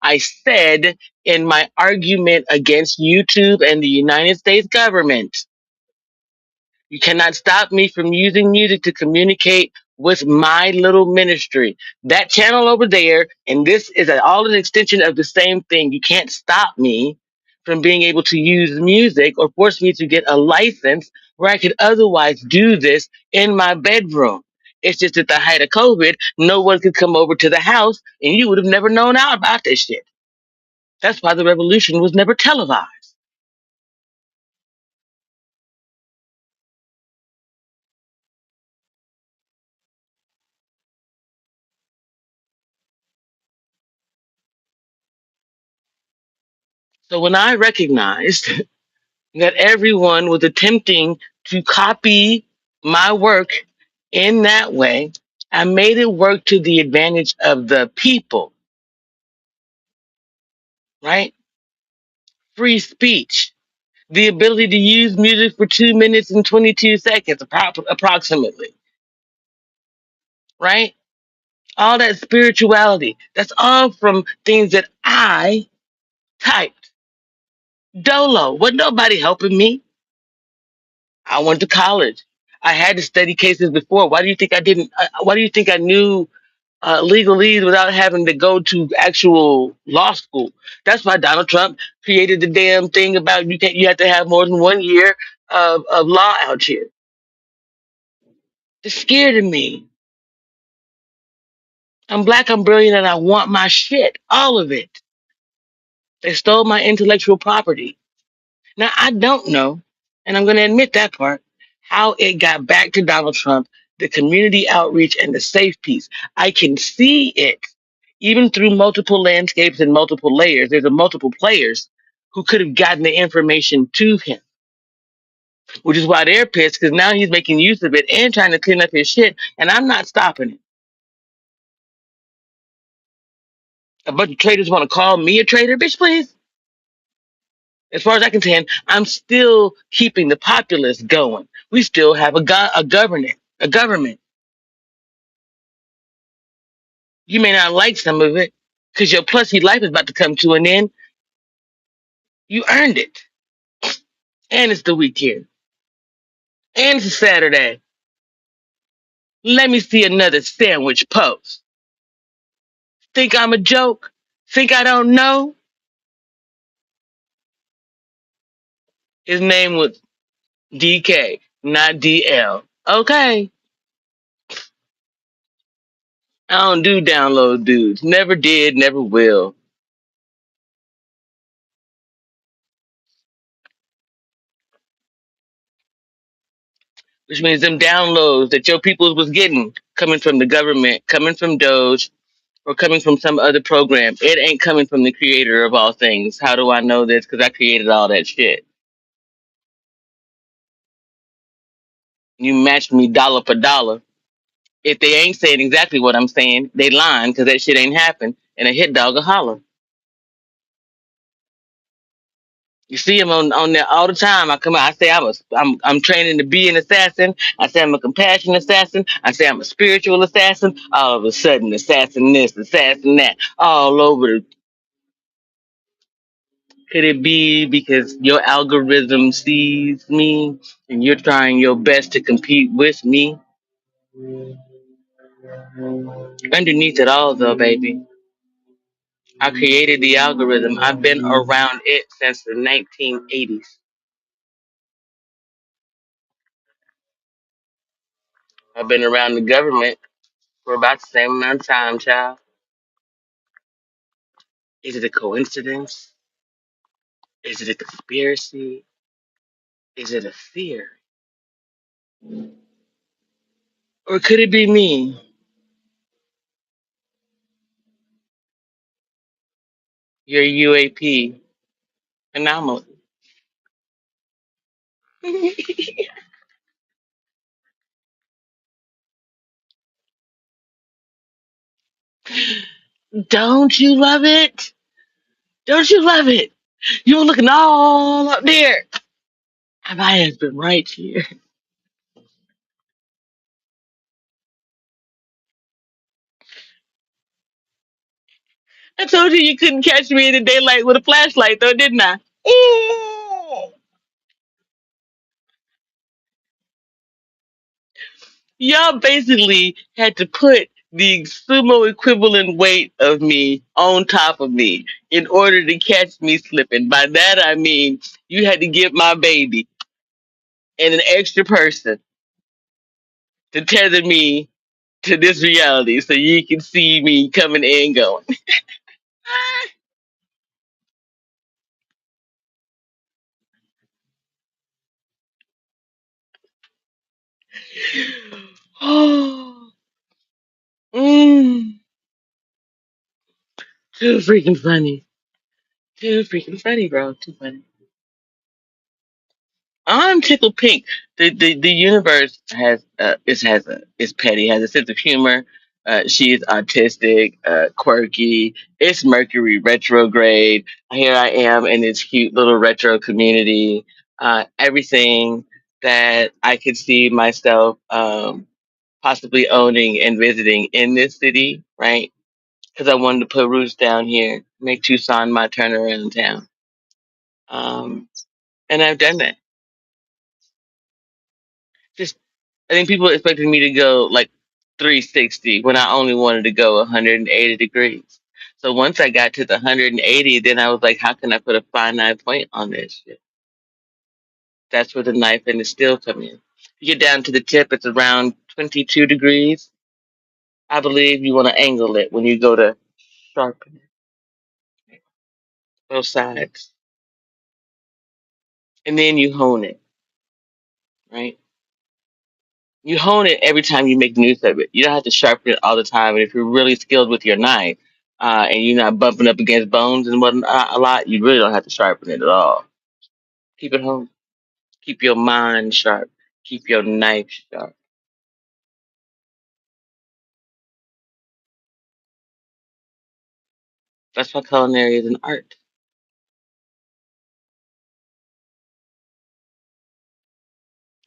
I said in my argument against YouTube and the United States government, you cannot stop me from using music to communicate with my little ministry. That channel over there, and this is all an extension of the same thing. You can't stop me from being able to use music or force me to get a license where I could otherwise do this in my bedroom. It's just at the height of COVID, no one could come over to the house and you would have never known out about this shit. That's why the revolution was never televised. So when I recognized that everyone was attempting to copy my work in that way, I made it work to the advantage of the people, right? Free speech, the ability to use music for 2 minutes and 22 seconds, approximately, right? All that spirituality, that's all from things that I typed. Dolo, wasn't nobody helping me. I went to college. I had to study cases before. Why do you think I didn't? Why do you think I knew legalese without having to go to actual law school? That's why Donald Trump created the damn thing about you have to have more than 1 year of law out here. They're scared of me. I'm black, I'm brilliant, and I want my shit. All of it. They stole my intellectual property. Now I don't know, and I'm gonna admit that part, how it got back to Donald Trump, the community outreach and the safe piece. I can see it even through multiple landscapes and multiple layers. There's a multiple players who could have gotten the information to him, which is why they're pissed because now he's making use of it and trying to clean up his shit, and I'm not stopping it. A bunch of traders want to call me a trader, bitch, please. As far as I can tell, I'm still keeping the populace going. We still have a government, a government. You may not like some of it because your plusy life is about to come to an end. You earned it. And it's the weekend. And it's a Saturday. Let me see another sandwich post. Think I'm a joke? Think I don't know? His name was DK, not DL. Okay. I don't do download dudes. Never did, never will. Which means them downloads that your peoples was getting coming from the government, coming from Doge, or coming from some other program. It ain't coming from the creator of all things. How do I know this? Because I created all that shit. You matched me dollar for dollar. If they ain't saying exactly what I'm saying, they lying because that shit ain't happened. And a hit dog will holler. You see him on there all the time. I come out. I say I'm training to be an assassin. I say I'm a compassion assassin. I say I'm a spiritual assassin. All of a sudden, assassin this, assassin that, all over the. Could it be because your algorithm sees me and you're trying your best to compete with me? Underneath it all, though, baby, I created the algorithm. I've been around it since the 1980s. I've been around the government for about the same amount of time, child. Is it a coincidence? Is it a conspiracy? Is it a fear? Or could it be me, your UAP anomaly? Don't you love it? Don't you love it? You were looking all up there. And I have been right here. I told you you couldn't catch me in the daylight with a flashlight, though, didn't I? Ooh. Y'all basically had to put the sumo equivalent weight of me on top of me in order to catch me slipping. By that I mean you had to give my baby and an extra person to tether me to this reality so you can see me coming and going. Oh, mm, too freaking funny. Too freaking funny, bro. Too funny. I'm tickled pink. The universe is petty, has a sense of humor. She is autistic, quirky. It's Mercury retrograde. Here I am in this cute little retro community. Everything that I could see myself possibly owning and visiting in this city, right? Because I wanted to put roots down here, make Tucson my turnaround town. Um, and I've done that. Just I think people expected me to go like 360 when I only wanted to go 180 degrees. So once I got to the 180, then I was like, how can I put a finite point on this shit? That's where the knife and the steel come in. You get down to the tip, it's around 22 degrees. I believe you want to angle it when you go to sharpen it, both sides. And then you hone it, right? You hone it every time you make use of it. You don't have to sharpen it all the time. And if you're really skilled with your knife, and you're not bumping up against bones and whatnot a lot, you really don't have to sharpen it at all. Keep it home. Keep your mind sharp. Keep your knife sharp. That's why culinary is an art.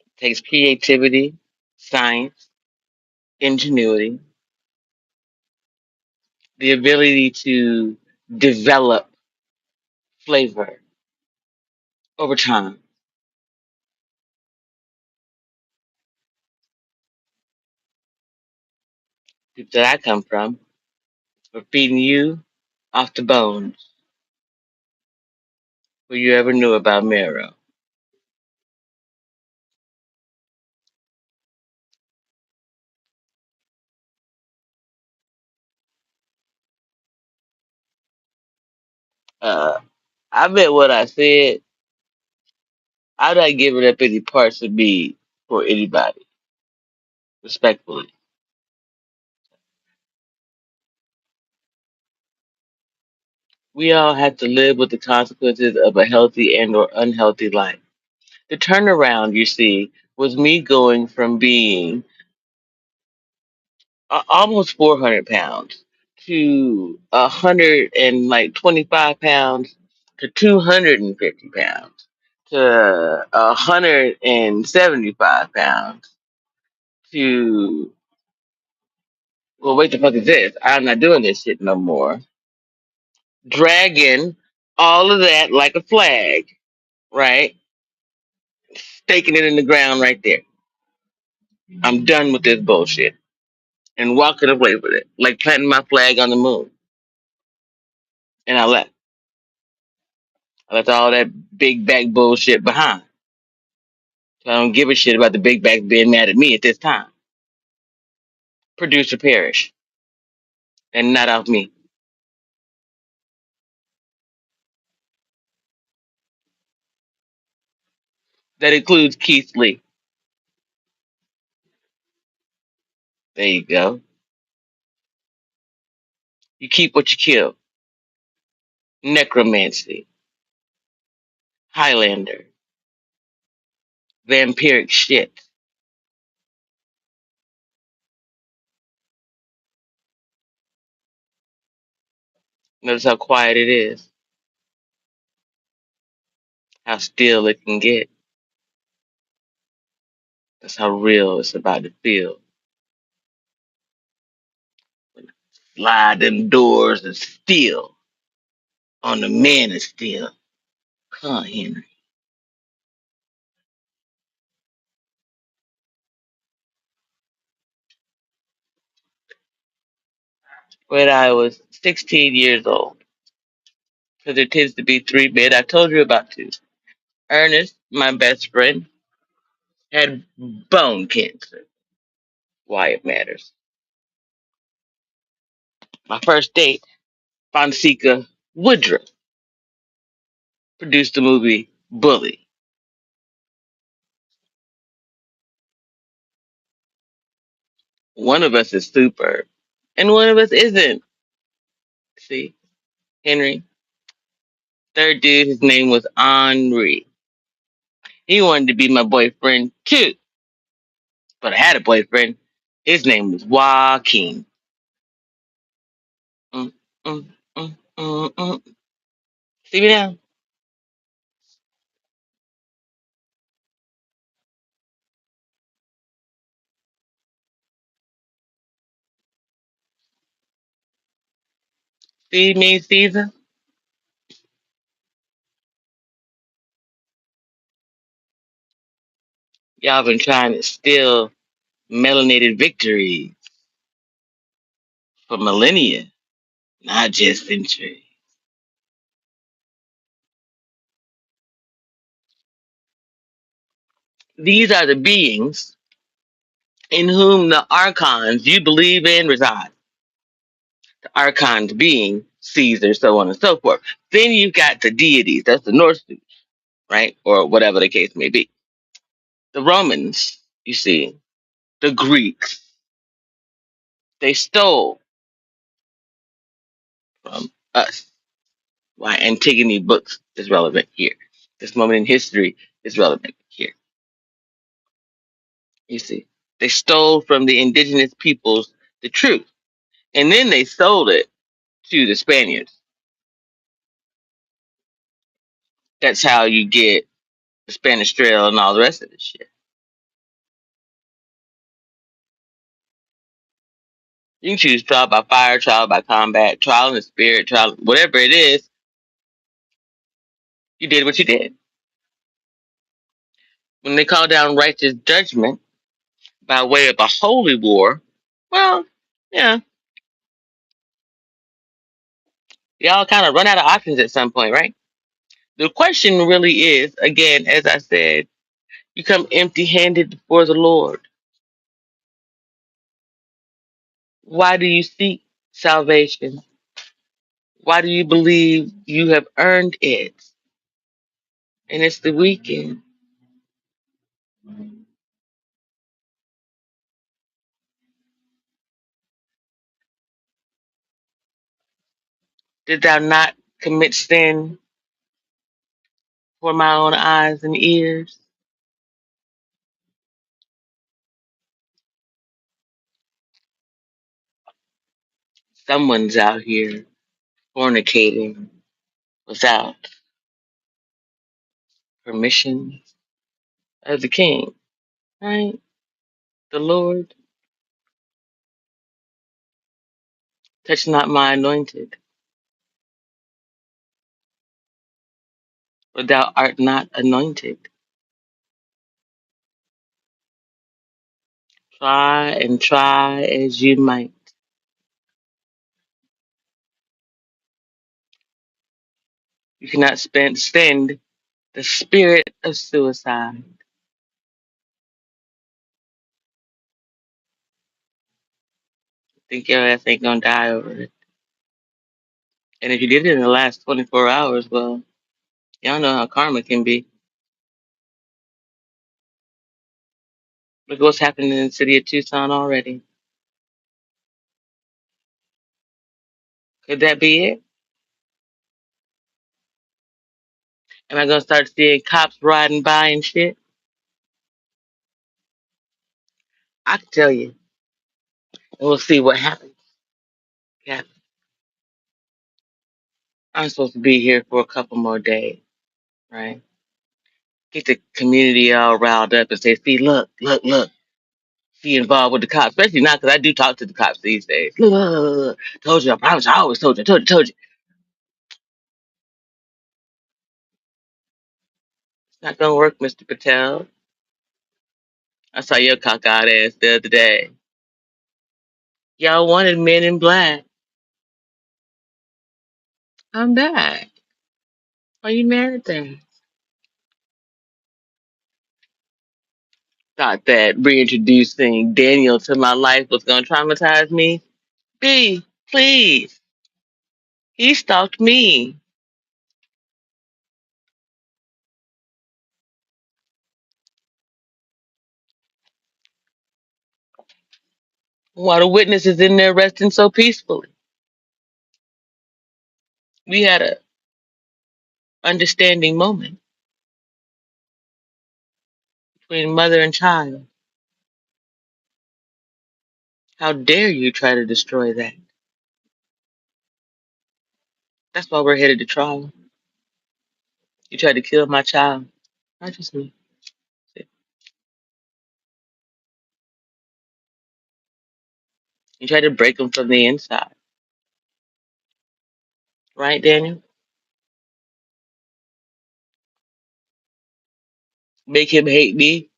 It takes creativity, science, ingenuity, the ability to develop flavor over time. People that I come from, we're feeding you off the bones. Who you ever knew about marrow? Uh, I bet what I said, I'm not giving up any parts of me for anybody, respectfully. We all have to live with the consequences of a healthy and or unhealthy life. The turnaround, you see, was me going from being almost 400 pounds to 125 pounds to 250 pounds to 175 pounds to, well, wait the fuck is this? I'm not doing this shit no more. Dragging all of that like a flag, right? Staking it in the ground right there. I'm done with this bullshit. And walking away with it. Like planting my flag on the moon. And I left. I left all that big back bullshit behind. So I don't give a shit about the big back being mad at me at this time. Producer Parrish. And not off me. That includes Keith Lee. There you go. You keep what you kill. Necromancy. Highlander. Vampiric shit. Notice how quiet it is. How still it can get. That's how real it's about to feel. Slide them doors and steal on the man of steel. Come on, Henry. When I was 16 years old, because there tends to be three men. I told you about two. Ernest, my best friend, had bone cancer. Why it matters. My first date, Fonseca Woodruff, produced the movie Bully. One of us is super, and one of us isn't. See, Henry. Third dude, his name was Henri. He wanted to be my boyfriend too, but I had a boyfriend. His name was Joaquin. Mm, mm, mm. See me now. See me, Caesar. Y'all been trying to steal melanated victories for millennia, not just centuries. These are the beings in whom the archons you believe in reside. The archons being Caesar, so on and so forth. Then you've got the deities, that's the Norse, right? Or whatever the case may be. The Romans, you see, the Greeks, they stole from us. Why Antigone books is relevant here. This moment in history is relevant here. You see, they stole from the indigenous peoples the truth, and then they sold it to the Spaniards. That's how you get the Spanish Trail and all the rest of this shit. You can choose trial by fire, trial by combat, trial in the spirit, trial, whatever it is. You did what you did. When they call down righteous judgment by way of a holy war, well, yeah, y'all kind of run out of options at some point, right? The question really is, again, as I said, you come empty handed before the Lord. Why do you seek salvation? Why do you believe you have earned it? And it's the weekend. Did thou not commit sin for my own eyes and ears? Someone's out here fornicating without permission of the king, right? The Lord, touch not my anointed. for thou art not anointed. Try and try as you might. You cannot stand the spirit of suicide. Think your ass ain't gonna die over it. And if you did it in the last 24 hours, well, y'all know how karma can be. Look at what's happening in the city of Tucson already. Could that be it? Am I gonna start seeing cops riding by and shit? I can tell you. And we'll see what happens. Yeah. I'm supposed to be here for a couple more days, right? Get the community all riled up and say, see, look. She involved with the cops, especially now because I do talk to the cops these days. Look. Told you, I promise, I always told you, told you. It's not gonna work, Mr. Patel. I saw your cockeyed ass the other day. Y'all wanted men in black. I'm back. Are you mad at that? Thought that reintroducing Daniel to my life was gonna traumatize me. B, please. He stalked me. While the witness is in there resting so peacefully. We had a understanding moment between mother and child. How dare you try to destroy that? That's why we're headed to trial. You tried to kill my child. Not just me. You tried to break him from the inside. Right, Daniel? Make him hate me.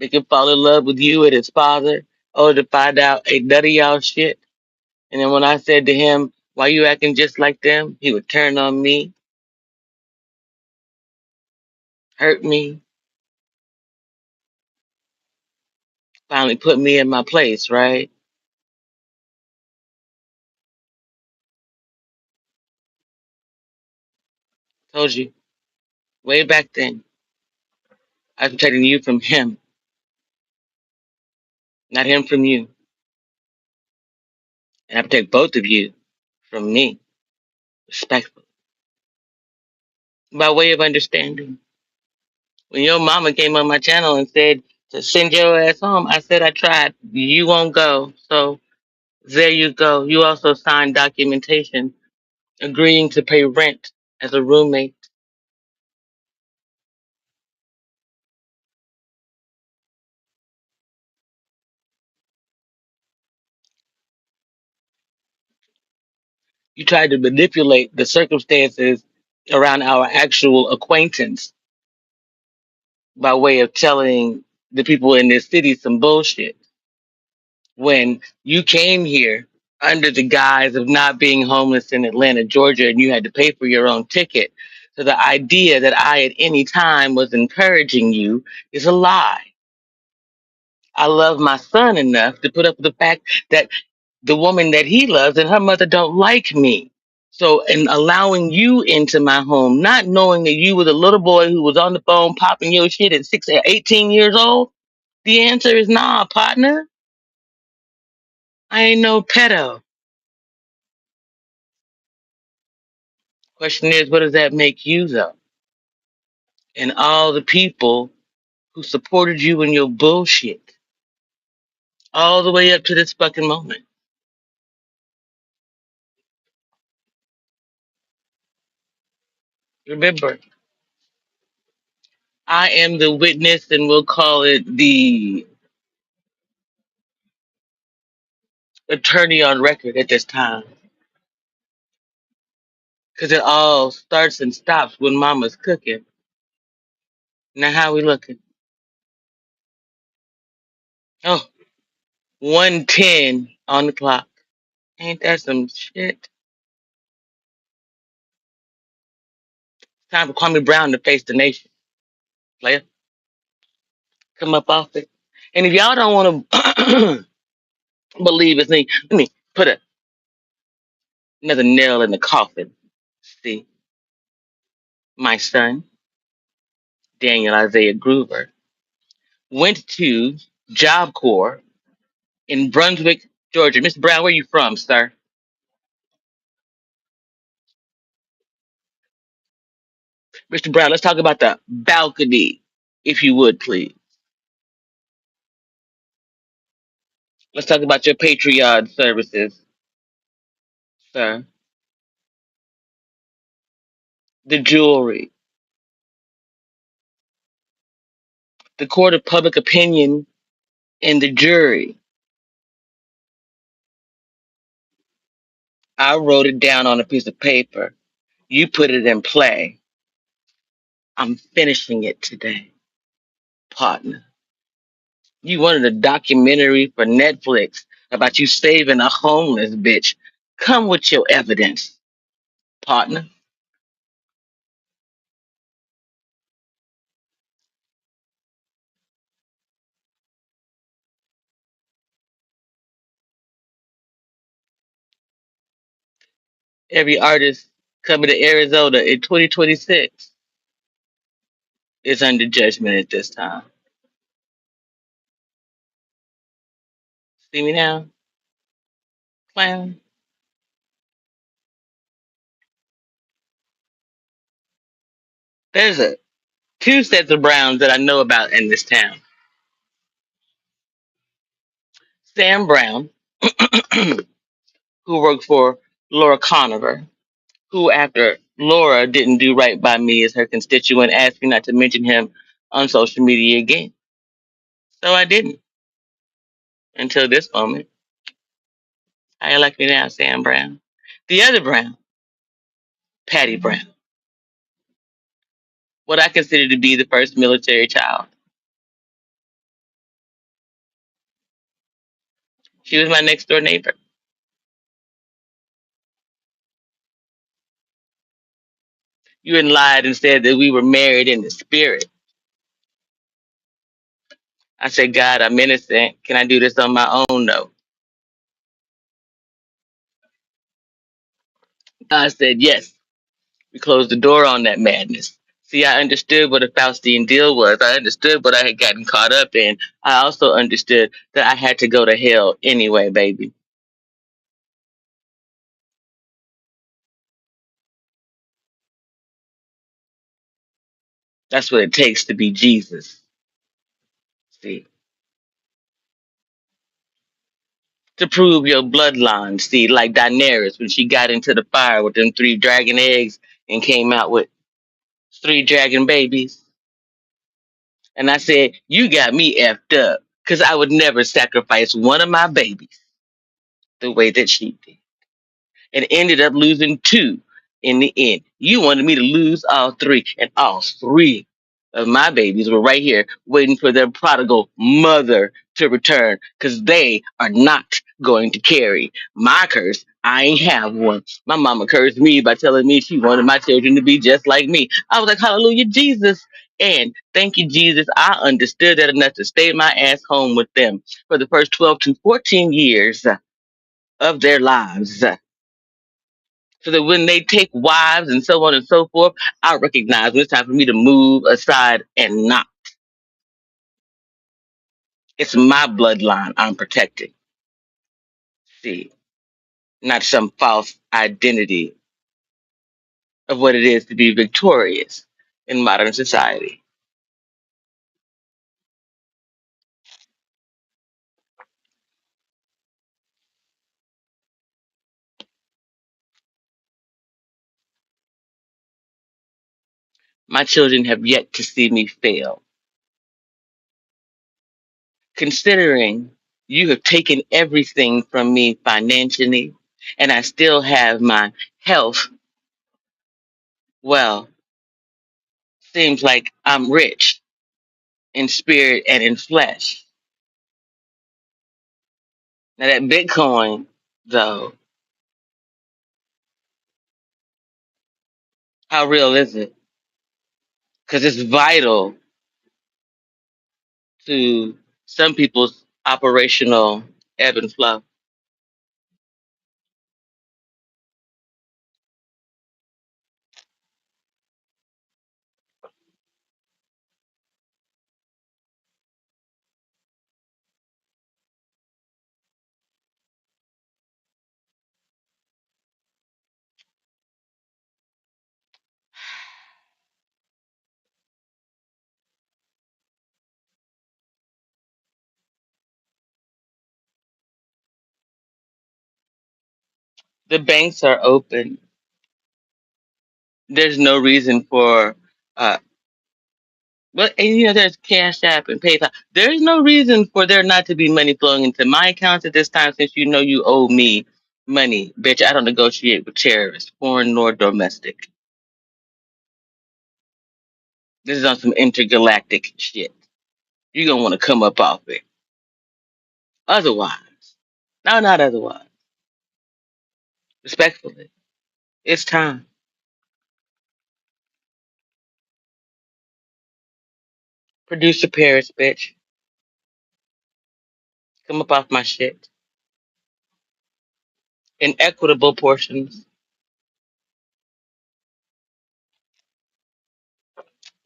Make him fall in love with you and his father. Oh, to find out ain't none of y'all shit. And then when I said to him, why you acting just like them? He would turn on me, hurt me, finally put me in my place, right? Told you. Way back then. I was protecting you from him, not him from you. And I protect both of you from me, respectfully. By way of understanding. When your mama came on my channel and said to send your ass home, I said I tried. You won't go. So there you go. You also signed documentation agreeing to pay rent as a roommate. You tried to manipulate the circumstances around our actual acquaintance by way of telling the people in this city some bullshit. When you came here under the guise of not being homeless in Atlanta, Georgia, and you had to pay for your own ticket. So the idea that I at any time was encouraging you is a lie. I love my son enough to put up with the fact that the woman that he loves and her mother don't like me. So, in allowing you into my home, not knowing that you were the little boy who was on the phone popping your shit at 18 years old, the answer is nah, partner. I ain't no pedo. Question is, what does that make you, though? And all the people who supported you in your bullshit all the way up to this fucking moment. Remember, I am the witness, and we'll call it the attorney on record at this time. Because it all starts and stops when mama's cooking. Now, how we looking? Oh, 1:10 on the clock. Ain't that some shit? Time for Kwame Brown to face the nation. Player, come up off it. And if y'all don't want to believe it's me, let me put another nail in the coffin. See, my son, Daniel Isaiah Groover, went to Job Corps in Brunswick, Georgia. Mr. Brown, where you from, sir? Mr. Brown, let's talk about the balcony, if you would, please. Let's talk about your Patreon services, sir. The jewelry, the court of public opinion, and the jury. I wrote it down on a piece of paper. You put it in play. I'm finishing it today, partner. You wanted a documentary for Netflix about you saving a homeless bitch. Come with your evidence, partner. Every artist coming to Arizona in 2026 is under judgment at this time. See me now, clown? There's a two sets of Browns that I know about in this town. Sam Brown, who worked for Laura Conover, who, after Laura didn't do right by me as her constituent, asked me not to mention him on social media again. So I didn't until this moment. How you like me now, Sam Brown? The other Brown, Patty Brown, what I consider to be the first military child. She was my next door neighbor. You had lied and said that we were married in the spirit. I said, God, I'm innocent. Can I do this on my own? No. God said, yes. We closed the door on that madness. See, I understood what a Faustian deal was. I understood what I had gotten caught up in. I also understood that I had to go to hell anyway, baby. That's what it takes to be Jesus. See, to prove your bloodline. See, like Daenerys when she got into the fire with them three dragon eggs and came out with three dragon babies. And I said, you got me effed up because I would never sacrifice one of my babies the way that she did and ended up losing two in the end. You wanted me to lose all three, and all three of my babies were right here waiting for their prodigal mother to return because they are not going to carry my curse. I ain't have one. My mama cursed me by telling me she wanted my children to be just like me. I was like, hallelujah, Jesus. And thank you, Jesus. I understood that enough to stay my ass home with them for the first 12 to 14 years of their lives so that when they take wives and so on and so forth, I recognize when it's time for me to move aside and not. It's my bloodline I'm protecting. See, not some false identity of what it is to be victorious in modern society. My children have yet to see me fail. Considering you have taken everything from me financially, and I still have my health Well, seems like I'm rich in spirit and in flesh. Now that Bitcoin, though, how real is it? Because it's vital to some people's operational ebb and flow. The banks are open. There's no reason for, uh, well, and there's Cash App and PayPal. There's no reason for there not to be money flowing into my accounts at this time since you know you owe me money. Bitch, I don't negotiate with terrorists, foreign nor domestic. This is on some intergalactic shit. You're going to want to come up off it. Otherwise, no, not otherwise. Respectfully, it's time. Producer Paris, bitch. Come up off my shit. In equitable portions,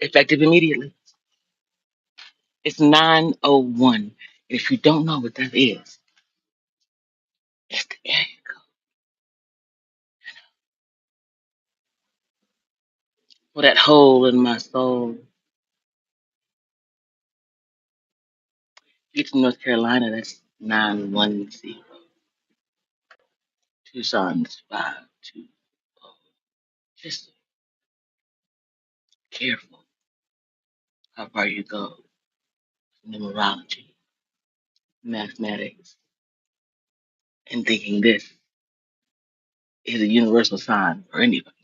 effective immediately. It's 9:01. And if you don't know what that is, it's the area code for that hole in my soul. Houston, North Carolina, that's 910. Tucson's 520. Just careful how far you go. Numerology, mathematics, and thinking this is a universal sign for anybody.